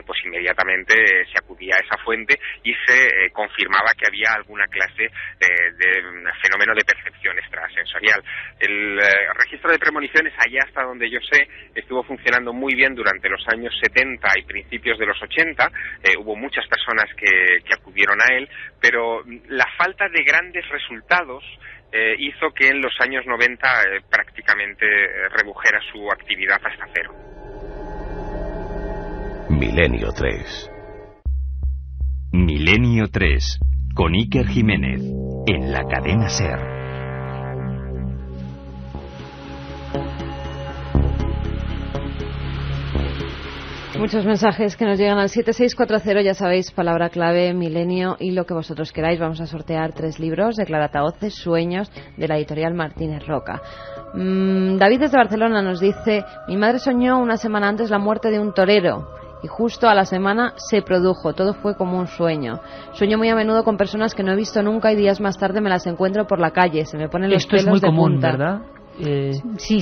pues inmediatamente se acudía a esa fuente y se confirmaba que había alguna clase de fenómeno de percepción extrasensorial. El registro de premoniciones, allá hasta donde yo sé, estuvo funcionando muy bien durante los años 70 y principios de los 80. Hubo muchas personas que acudieron a él, pero la falta de grandes resultados hizo que en los años 90 prácticamente redujera su actividad hasta cero. Milenio 3. Milenio 3, con Iker Jiménez, en la cadena SER. Muchos mensajes que nos llegan al 7640, ya sabéis, palabra clave, milenio y lo que vosotros queráis. Vamos a sortear 3 libros de Clara Tahoces, Sueños, de la editorial Martínez Roca. David desde Barcelona nos dice: mi madre soñó una semana antes la muerte de un torero y justo a la semana se produjo, todo fue como un sueño. Sueño muy a menudo con personas que no he visto nunca y días más tarde me las encuentro por la calle, se me ponen los pelos de punta. Esto es muy común, ¿verdad? Sí.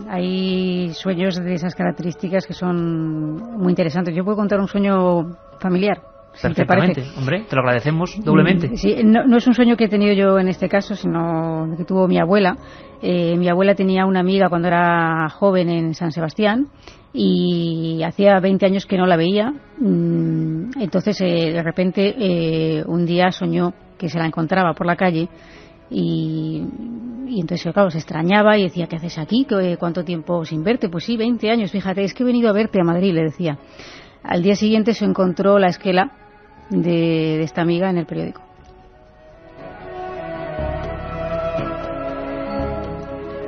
Hay sueños de esas características que son muy interesantes. Yo puedo contar un sueño familiar. Perfectamente, hombre, te lo agradecemos doblemente. Sí, no es un sueño que he tenido yo en este caso, sino que tuvo mi abuela. Mi abuela tenía una amiga cuando era joven en San Sebastián y hacía 20 años que no la veía. Entonces, de repente, un día soñó que se la encontraba por la calle. Y entonces, claro, se extrañaba y decía: ¿qué haces aquí? ¿Cuánto tiempo sin verte? Pues sí, 20 años, fíjate, es que he venido a verte a Madrid, le decía. Al día siguiente se encontró la esquela de esta amiga en el periódico.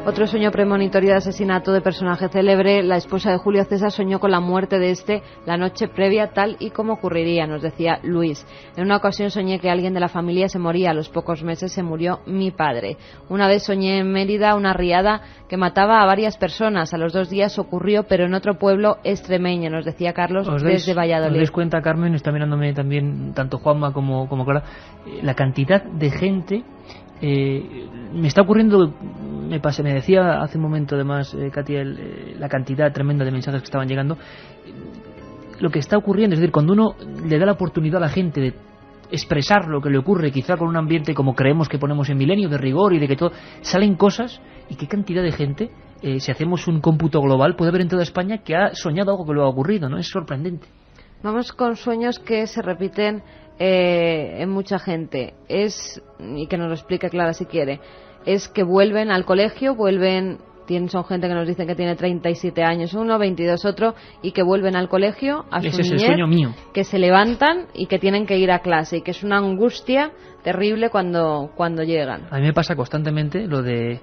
Otro sueño premonitorio de asesinato de personaje célebre. La esposa de Julio César soñó con la muerte de este la noche previa, tal y como ocurriría, nos decía Luis. En una ocasión soñé que alguien de la familia se moría. A los pocos meses se murió mi padre. Una vez soñé en Mérida una riada que mataba a varias personas. A los 2 días ocurrió, pero en otro pueblo extremeño, nos decía Carlos desde Valladolid. ¿Os dais cuenta, Carmen? Está mirándome también tanto Juanma como Clara. La cantidad de gente... me está ocurriendo, me decía hace un momento además Katia, la cantidad tremenda de mensajes que estaban llegando. Lo que está ocurriendo, es decir, cuando uno le da la oportunidad a la gente de expresar lo que le ocurre, quizá con un ambiente como creemos que ponemos en Milenio, de rigor y de que todo, salen cosas. Y qué cantidad de gente, si hacemos un cómputo global, puede haber en toda España que ha soñado algo que le ha ocurrido, ¿no? Es sorprendente. Vamos con sueños que se repiten en mucha gente. Y que nos lo explique Clara si quiere, es que vuelven al colegio, son gente que nos dicen que tiene 37 años uno, 22 otro, y que vuelven al colegio a su niñez. Ese es el sueño mío. Que se levantan y que tienen que ir a clase, y que es una angustia terrible cuando llegan. A mí me pasa constantemente lo de...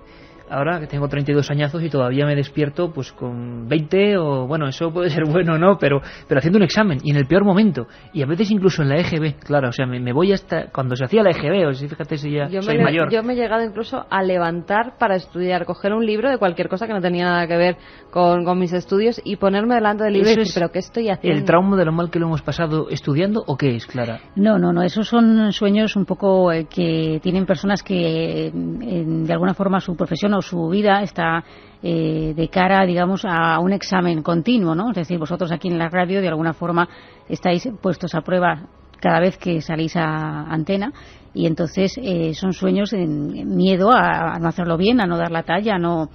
Ahora que tengo 32 añazos y todavía me despierto pues con 20 o... Bueno, eso puede ser bueno o no, pero haciendo un examen y en el peor momento. Y a veces incluso en la EGB, claro, o sea, me voy hasta... Cuando se hacía la EGB, o sea, fíjate si ya soy mayor. Yo me he llegado incluso a levantar para estudiar, coger un libro de cualquier cosa que no tenía nada que ver con mis estudios y ponerme delante del libro y decir, ¿pero qué estoy haciendo? ¿El trauma de lo mal que lo hemos pasado estudiando o qué es, Clara? No, esos son sueños un poco que tienen personas que de alguna forma su profesión o su vida está de cara, digamos, a un examen continuo, ¿no? Es decir, vosotros aquí en la radio de alguna forma estáis puestos a prueba cada vez que salís a antena y entonces son sueños en miedo a no hacerlo bien, a no dar la talla, a no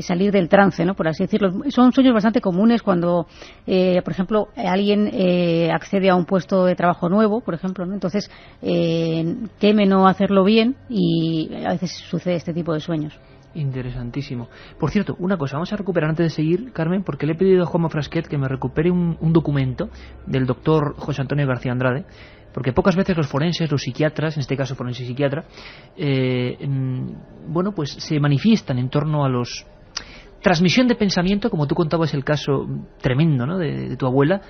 salir del trance, ¿no? Por así decirlo. Son sueños bastante comunes cuando, por ejemplo, alguien accede a un puesto de trabajo nuevo, por ejemplo, ¿no? Entonces teme no hacerlo bien y a veces sucede este tipo de sueños. Interesantísimo. Por cierto, una cosa, vamos a recuperar antes de seguir, Carmen, porque le he pedido a Juanma Frasquet que me recupere un documento del doctor José Antonio García Andrade, porque pocas veces los forenses, los psiquiatras, en este caso forense y psiquiatra, bueno, pues se manifiestan en torno a los... Transmisión de pensamiento, como tú contabas el caso tremendo, ¿no?, de tu abuela,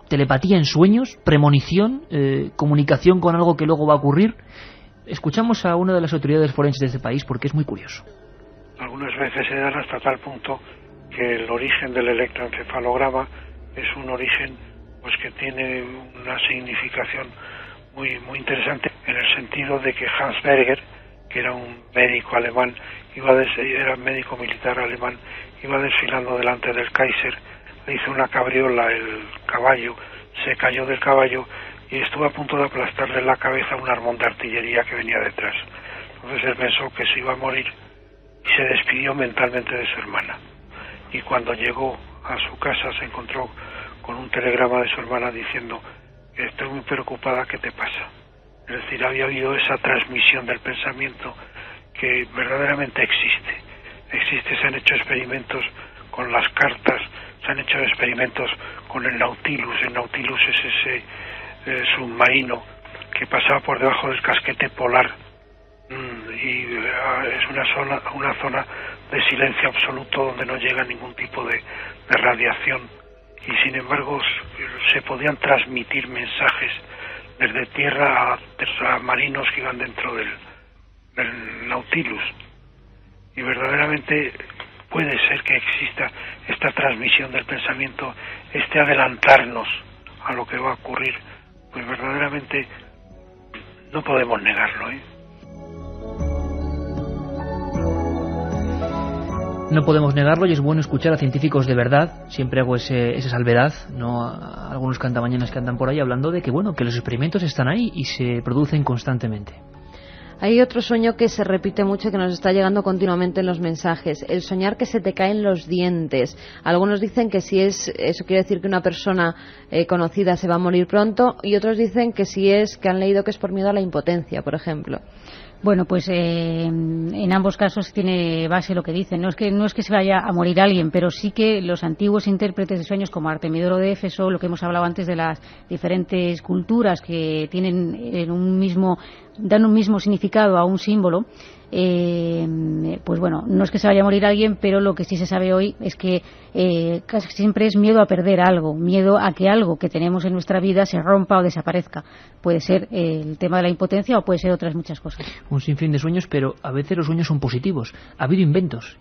telepatía en sueños, premonición, comunicación con algo que luego va a ocurrir. Escuchamos a una de las autoridades forenses de este país porque es muy curioso. Algunas veces se dan hasta tal punto que el origen del electroencefalograma es un origen pues que tiene una significación muy interesante, en el sentido de que Hans Berger, que que era un médico alemán, era médico militar alemán, iba desfilando delante del Kaiser, le hizo una cabriola el caballo, se cayó del caballo y estuvo a punto de aplastarle la cabeza a un armón de artillería que venía detrás. Entonces él pensó que se iba a morir y se despidió mentalmente de su hermana. Y cuando llegó a su casa se encontró con un telegrama de su hermana diciendo: estoy muy preocupada, ¿qué te pasa? Es decir, había habido esa transmisión del pensamiento que verdaderamente existe. Se han hecho experimentos con las cartas, se han hecho experimentos con el Nautilus. El Nautilus es ese submarino que pasaba por debajo del casquete polar y es una zona de silencio absoluto donde no llega ningún tipo de radiación, y sin embargo se podían transmitir mensajes desde tierra a marinos que iban dentro del Nautilus, y verdaderamente puede ser que exista esta transmisión del pensamiento, este adelantarnos a lo que va a ocurrir. Pues verdaderamente no podemos negarlo, ¿eh? No podemos negarlo, y es bueno escuchar a científicos de verdad. Siempre hago esa salvedad, no a algunos cantamañanas que andan por ahí hablando de que que los experimentos están ahí y se producen constantemente. Hay otro sueño que se repite mucho y que nos está llegando continuamente en los mensajes: el soñar que se te caen los dientes. Algunos dicen que si es eso quiere decir que una persona conocida se va a morir pronto, y otros dicen que si es que han leído que es por miedo a la impotencia, por ejemplo. Bueno, pues en ambos casos tiene base lo que dicen. No es que se vaya a morir alguien, pero sí que los antiguos intérpretes de sueños como Artemidoro de Éfeso, lo que hemos hablado antes de las diferentes culturas que tienen dan un mismo significado a un símbolo, pues bueno, no es que se vaya a morir alguien, pero lo que sí se sabe hoy es que casi siempre es miedo a perder algo, miedo a que algo que tenemos en nuestra vida se rompa o desaparezca. Puede ser el tema de la impotencia o puede ser otras muchas cosas. Un sinfín de sueños, pero a veces los sueños son positivos. Ha habido inventos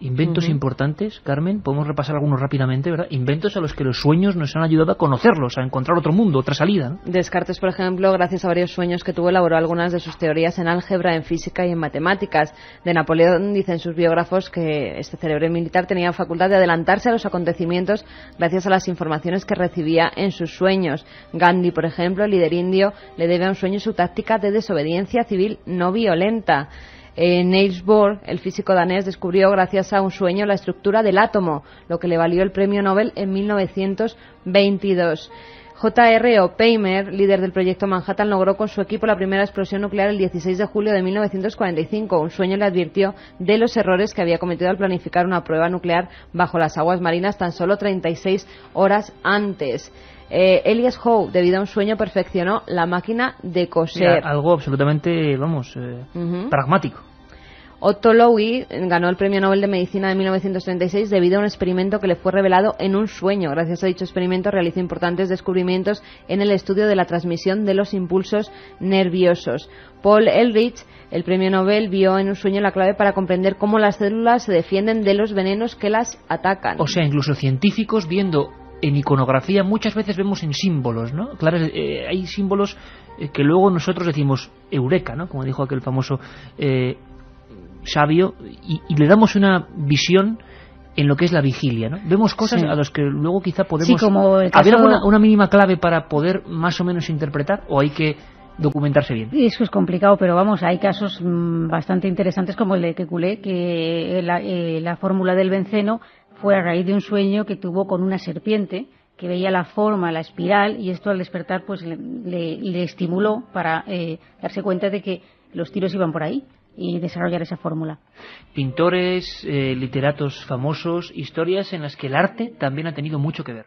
importantes, Carmen, podemos repasar algunos rápidamente, ¿verdad? Inventos a los que los sueños nos han ayudado a conocerlos, a encontrar otro mundo, otra salida, ¿no? Descartes, por ejemplo, gracias a varios sueños que tuvo, elaboró algunas de sus teorías en álgebra, en física y en matemáticas. De Napoleón dicen sus biógrafos que este cerebro militar tenía facultad de adelantarse a los acontecimientos gracias a las informaciones que recibía en sus sueños. Gandhi, por ejemplo, el líder indio, le debe a un sueño su táctica de desobediencia civil no violenta. Niels Bohr, el físico danés, descubrió gracias a un sueño la estructura del átomo, lo que le valió el premio Nobel en 1922. J.R. Oppenheimer, líder del proyecto Manhattan, logró con su equipo la primera explosión nuclear el 16 de julio de 1945. Un sueño le advirtió de los errores que había cometido al planificar una prueba nuclear bajo las aguas marinas tan solo 36 horas antes. Elias Howe, debido a un sueño, perfeccionó la máquina de coser. Mira, algo absolutamente, pragmático. Otto Lowy ganó el Premio Nobel de Medicina de 1936 debido a un experimento que le fue revelado en un sueño. Gracias a dicho experimento realizó importantes descubrimientos en el estudio de la transmisión de los impulsos nerviosos. Paul Ehrlich, el Premio Nobel, vio en un sueño la clave para comprender cómo las células se defienden de los venenos que las atacan. O sea, incluso científicos viendo en iconografía, muchas veces vemos en símbolos, ¿no? Claro, hay símbolos que luego nosotros decimos eureka, ¿no? Como dijo aquel famoso sabio, y le damos una visión en lo que es la vigilia, ¿no? Vemos cosas a las que luego quizá podemos... Sí, como el caso... ¿Haber una mínima clave para poder más o menos interpretar, o hay que documentarse bien? Eso es complicado, pero vamos, hay casos bastante interesantes como el de Kekulé, que la fórmula del benceno fue a raíz de un sueño que tuvo con una serpiente que veía la forma, la espiral, y esto al despertar pues le estimuló para darse cuenta de que los tiros iban por ahí y desarrollar esa fórmula. Pintores, literatos famosos, historias en las que el arte también ha tenido mucho que ver.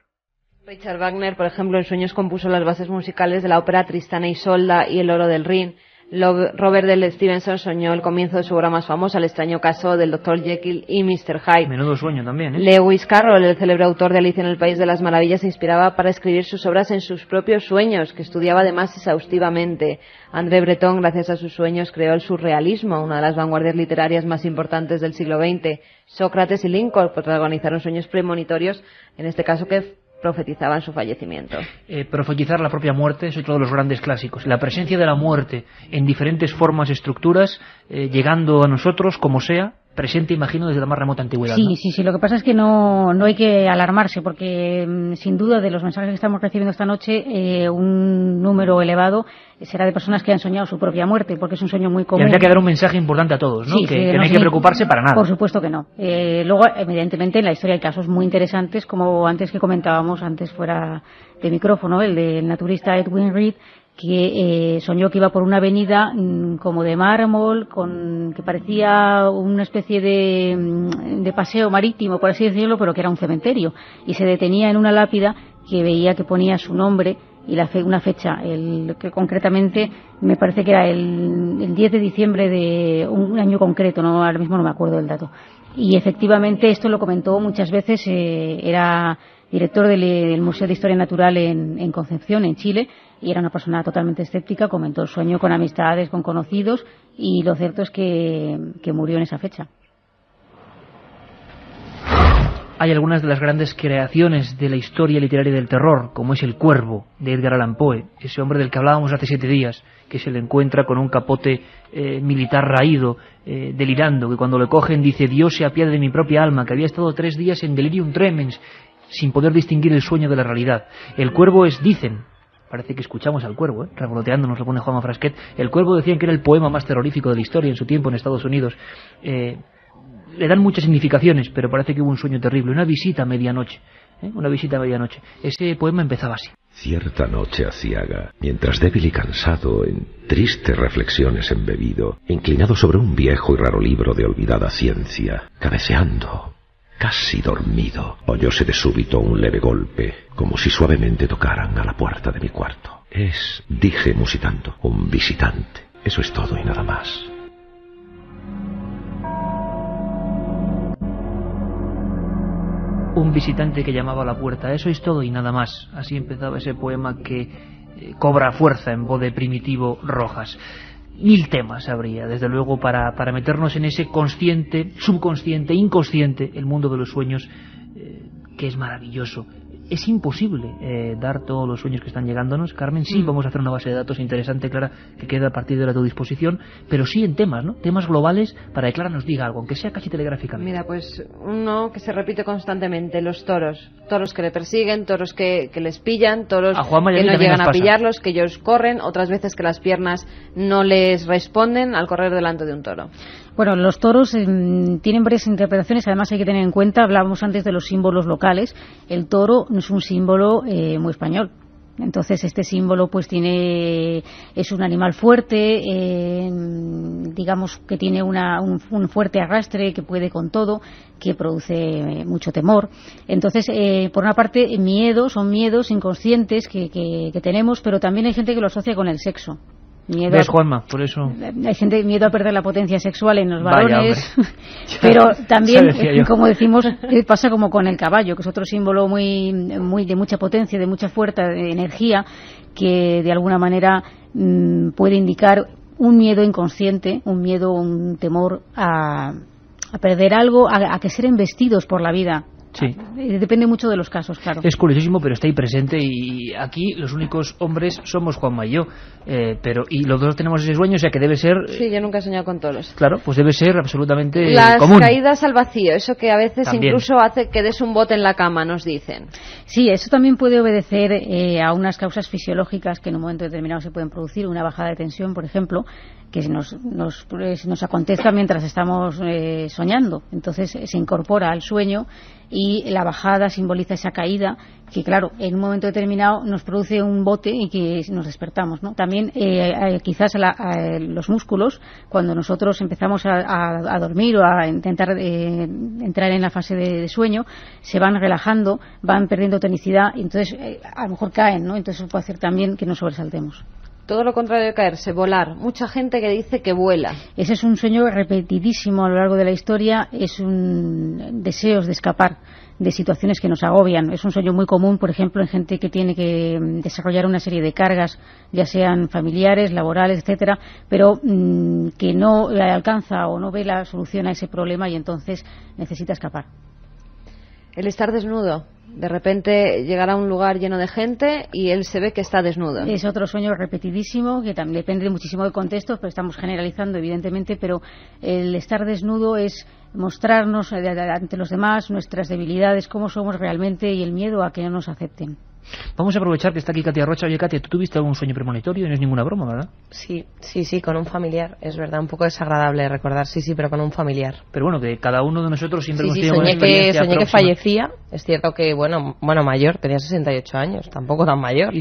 Richard Wagner, por ejemplo, en sueños compuso las bases musicales de la ópera Tristana y Isolda y El oro del Rin. Robert L. Stevenson soñó el comienzo de su obra más famosa, El extraño caso del Dr. Jekyll y Mr. Hyde. Menudo sueño también, ¿eh? Lewis Carroll, el célebre autor de Alicia en el País de las Maravillas, se inspiraba para escribir sus obras en sus propios sueños, que estudiaba además exhaustivamente. André Breton, gracias a sus sueños, creó el surrealismo, una de las vanguardias literarias más importantes del siglo XX. Sócrates y Lincoln protagonizaron sueños premonitorios, en este caso que profetizaban su fallecimiento. Profetizar la propia muerte es otro de los grandes clásicos. La presencia de la muerte en diferentes formas, estructuras, llegando a nosotros como sea, presente, imagino, desde la más remota antigüedad. Sí, ¿no? sí. Lo que pasa es que no hay que alarmarse, porque sin duda de los mensajes que estamos recibiendo esta noche, un número elevado será de personas que han soñado su propia muerte, porque es un sueño muy común. Y habría que dar un mensaje importante a todos, ¿no? Sí, que no hay que preocuparse para nada. Por supuesto que no. Luego, evidentemente, en la historia hay casos muy interesantes, como antes que comentábamos, antes fuera de micrófono, el del naturista Edwin Reed, que soñó que iba por una avenida como de mármol, que parecía una especie de paseo marítimo, por así decirlo, pero que era un cementerio, y se detenía en una lápida que veía que ponía su nombre y una fecha, que concretamente me parece que era el 10 de diciembre de un año concreto, no, ahora mismo no me acuerdo del dato. Y efectivamente esto lo comentó muchas veces, era director del Museo de Historia Natural en Concepción, en Chile, y era una persona totalmente escéptica. Comentó el sueño con amistades, con conocidos, y lo cierto es que murió en esa fecha. Hay algunas de las grandes creaciones de la historia literaria del terror, como es El Cuervo, de Edgar Allan Poe, ese hombre del que hablábamos hace 7 días, que se le encuentra con un capote militar raído, delirando, que cuando le cogen dice: Dios se apiade de mi propia alma, que había estado 3 días en delirium tremens, sin poder distinguir el sueño de la realidad. El Cuervo dicen, parece que escuchamos al Cuervo, revoloteando, nos lo pone Juanma Frasquet, El Cuervo decían que era el poema más terrorífico de la historia en su tiempo en Estados Unidos. Le dan muchas significaciones, pero parece que hubo un sueño terrible, una visita a medianoche. Una visita a medianoche. Ese poema empezaba así. Cierta noche aciaga, mientras débil y cansado, en tristes reflexiones embebido, inclinado sobre un viejo y raro libro de olvidada ciencia, cabeceando, casi dormido, oyóse de súbito un leve golpe, como si suavemente tocaran a la puerta de mi cuarto. Dije musitando, un visitante. Eso es todo y nada más. Un visitante que llamaba a la puerta, eso es todo y nada más. Así empezaba ese poema que cobra fuerza en voz de Primitivo Rojas. 1000 temas habría, desde luego, para meternos en ese consciente, subconsciente, inconsciente, el mundo de los sueños, que es maravilloso. Es imposible dar todos los sueños que están llegándonos, Carmen. Sí, vamos a hacer una base de datos interesante, Clara, que queda a partir de ahora a tu disposición, pero sí en temas, ¿no? Temas globales, para que Clara nos diga algo, aunque sea casi telegráficamente. Mira, pues uno que se repite constantemente: los toros. Toros que le persiguen, toros que les pillan, toros que no llegan a pillarlos, que ellos corren, otras veces que las piernas no les responden al correr delante de un toro. Bueno, los toros tienen varias interpretaciones. Además hay que tener en cuenta, hablábamos antes de los símbolos locales, el toro no es un símbolo muy español. Entonces este símbolo pues es un animal fuerte, digamos que tiene un fuerte arrastre, que puede con todo, que produce mucho temor. Entonces, por una parte, son miedos inconscientes que tenemos, pero también hay gente que lo asocia con el sexo. ¿Ves, Juanma? Por eso... Hay miedo a perder la potencia sexual en los varones, pero también, como decimos, pasa como con el caballo, que es otro símbolo muy de mucha potencia, de mucha fuerza, de energía, que de alguna manera puede indicar un miedo inconsciente, un temor a perder algo, a que ser embestidos por la vida. Sí. Depende mucho de los casos, claro. Es curiosísimo, pero está ahí presente, y aquí los únicos hombres somos Juanma y yo, y los dos tenemos ese sueño, o sea que debe ser... Sí, yo nunca he soñado con toros. Claro, pues debe ser absolutamente Las común. caídas al vacío, eso que a veces también incluso hace que des un bote en la cama, nos dicen. Sí, eso también puede obedecer a unas causas fisiológicas que en un momento determinado se pueden producir, una bajada de tensión, por ejemplo, que nos acontezca mientras estamos soñando. Entonces se incorpora al sueño, y la bajada simboliza esa caída que, claro, en un momento determinado nos produce un bote y que nos despertamos, ¿no? También quizás los músculos, cuando nosotros empezamos a dormir o a intentar entrar en la fase de sueño, se van relajando, van perdiendo tonicidad, y entonces a lo mejor caen, ¿no? Entonces eso puede hacer también que nos sobresaltemos. Todo lo contrario de caerse, volar. Mucha gente que dice que vuela. Ese es un sueño repetidísimo a lo largo de la historia, es un deseos de escapar de situaciones que nos agobian. Es un sueño muy común, por ejemplo, en gente que tiene que desarrollar una serie de cargas, ya sean familiares, laborales, etcétera, pero que no alcanza o no ve la solución a ese problema, y entonces necesita escapar. El estar desnudo. De repente llegará a un lugar lleno de gente y él se ve que está desnudo. Es otro sueño repetidísimo, que también depende muchísimo del contexto, pero estamos generalizando evidentemente, pero el estar desnudo es mostrarnos ante los demás nuestras debilidades, cómo somos realmente y el miedo a que no nos acepten. Vamos a aprovechar que está aquí Katia Rocha. Oye, Katia, ¿tú tuviste algún sueño premonitorio? No es ninguna broma, ¿verdad? Sí, con un familiar. Es verdad, un poco desagradable recordar, sí, pero con un familiar. Pero bueno, que cada uno de nosotros siempre hemos tenido soñé una experiencia que próxima. fallecía. Es cierto que, bueno, mayor, tenía 68 años, tampoco tan mayor.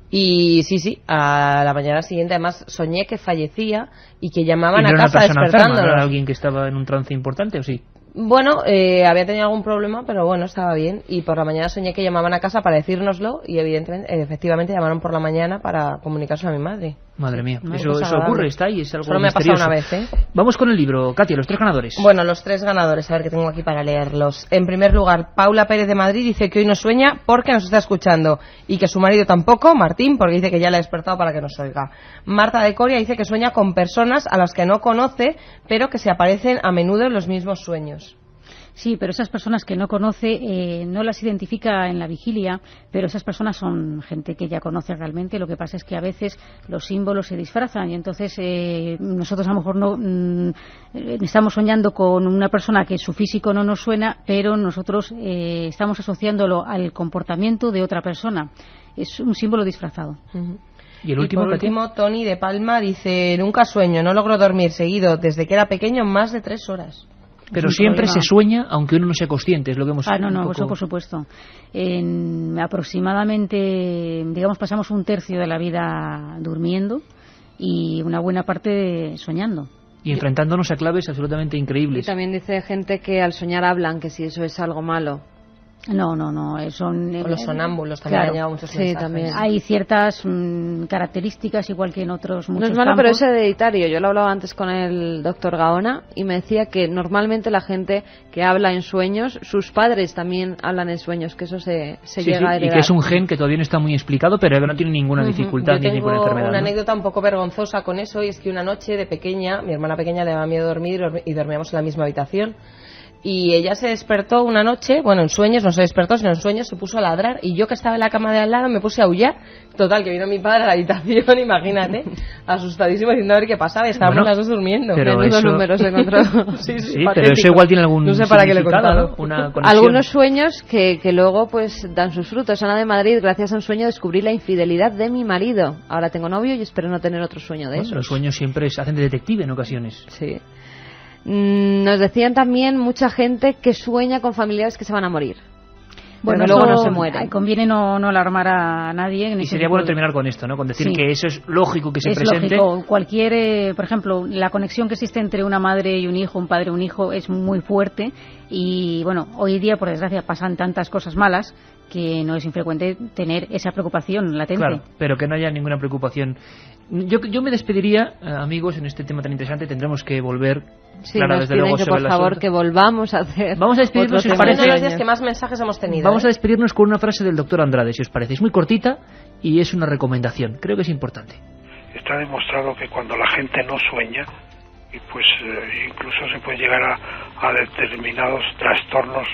Y sí, a la mañana siguiente además soñé que fallecía y que llamaban a casa despertándonos. ¿No era alguien que estaba en un trance importante o sí? Bueno, había tenido algún problema, pero bueno, estaba bien. Y por la mañana soñé que llamaban a casa para decírnoslo y efectivamente llamaron por la mañana para comunicarse a mi madre. Madre mía, eso ocurre, está ahí, es algo solo me misterioso. ha pasado una vez, Vamos con el libro, Katia, los 3 ganadores. Bueno, los 3 ganadores, a ver que tengo aquí para leerlos. En primer lugar, Paula Pérez de Madrid dice que hoy no sueña porque nos está escuchando y que su marido tampoco, Martín, porque dice que ya le ha despertado para que nos oiga. Marta de Coria dice que sueña con personas a las que no conoce, pero que se aparecen a menudo en los mismos sueños. Sí, pero esas personas que no conoce no las identifica en la vigilia, pero esas personas son gente que ya conoce realmente. Lo que pasa es que a veces los símbolos se disfrazan y entonces nosotros a lo mejor no estamos soñando con una persona que su físico no nos suena, pero nosotros estamos asociándolo al comportamiento de otra persona. Es un símbolo disfrazado. Y el último, por último, Tony de Palma dice: nunca sueño, no logro dormir seguido desde que era pequeño más de 3 horas. Pero siempre se sueña, aunque uno no sea consciente, es lo que hemos... eso por supuesto. Aproximadamente, digamos, pasamos un tercio de la vida durmiendo y una buena parte soñando. Y enfrentándonos a claves absolutamente increíbles. Y también dice gente que al soñar hablan, que si eso es algo malo. No, son... los sonámbulos también han llegado muchos mensajes. También. Hay ciertas características, igual que en otros muchos No es malo, campos. pero es hereditario. Yo lo hablaba antes con el doctor Gaona y me decía que normalmente la gente que habla en sueños, sus padres también hablan en sueños, que eso se llega a heredar. Y que es un gen que todavía no está muy explicado, pero que no tiene ninguna dificultad ni ninguna enfermedad. Tengo una anécdota un poco vergonzosa con eso, y es que una noche de pequeña, mi hermana pequeña le daba miedo dormir y dormíamos en la misma habitación. Y ella se despertó una noche, bueno, en sueños, no se despertó, sino en sueños se puso a ladrar y yo que estaba en la cama de al lado me puse a aullar. Total, que vino mi padre a la habitación, imagínate, asustadísimo, diciendo a ver qué pasaba, y estábamos las dos durmiendo. Menudo números se encontró. sí, pero eso igual tiene algún no sé para qué le he contado, ¿no? Una conexión. Algunos sueños que luego pues dan sus frutos. Ana de Madrid: gracias a un sueño descubrí la infidelidad de mi marido. Ahora tengo novio y espero no tener otro sueño de eso. Los sueños siempre se hacen de detective en ocasiones. Sí. Nos decían también mucha gente que sueña con familiares que se van a morir. Bueno, luego no se mueren. Conviene no alarmar a nadie. Y sería bueno terminar con esto, ¿no? Con decir que eso es lógico que se presente. Es lógico. Por ejemplo, la conexión que existe entre una madre y un hijo, un padre y un hijo, es muy fuerte. Y bueno, hoy día, por desgracia, pasan tantas cosas malas que no es infrecuente tener esa preocupación latente. Claro, pero que no haya ninguna preocupación. Yo me despediría, amigos, en este tema tan interesante. Tendremos que volver. Sí, Clara, desde luego, que por favor que volvamos a hacer. Vamos a despedirnos, si os parece. Uno de los días que más mensajes hemos tenido. Vamos a despedirnos con una frase del doctor Andrade, si os parece. Es muy cortita y es una recomendación. Creo que es importante. Está demostrado que cuando la gente no sueña, y pues incluso se puede llegar a determinados trastornos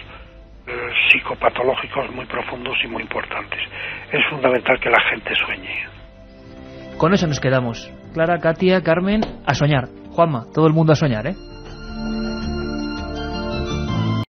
psicopatológicos muy profundos y muy importantes. Es fundamental que la gente sueñe. Con eso nos quedamos. Clara, Katia, Carmen, a soñar. Juanma, todo el mundo a soñar, ¿eh?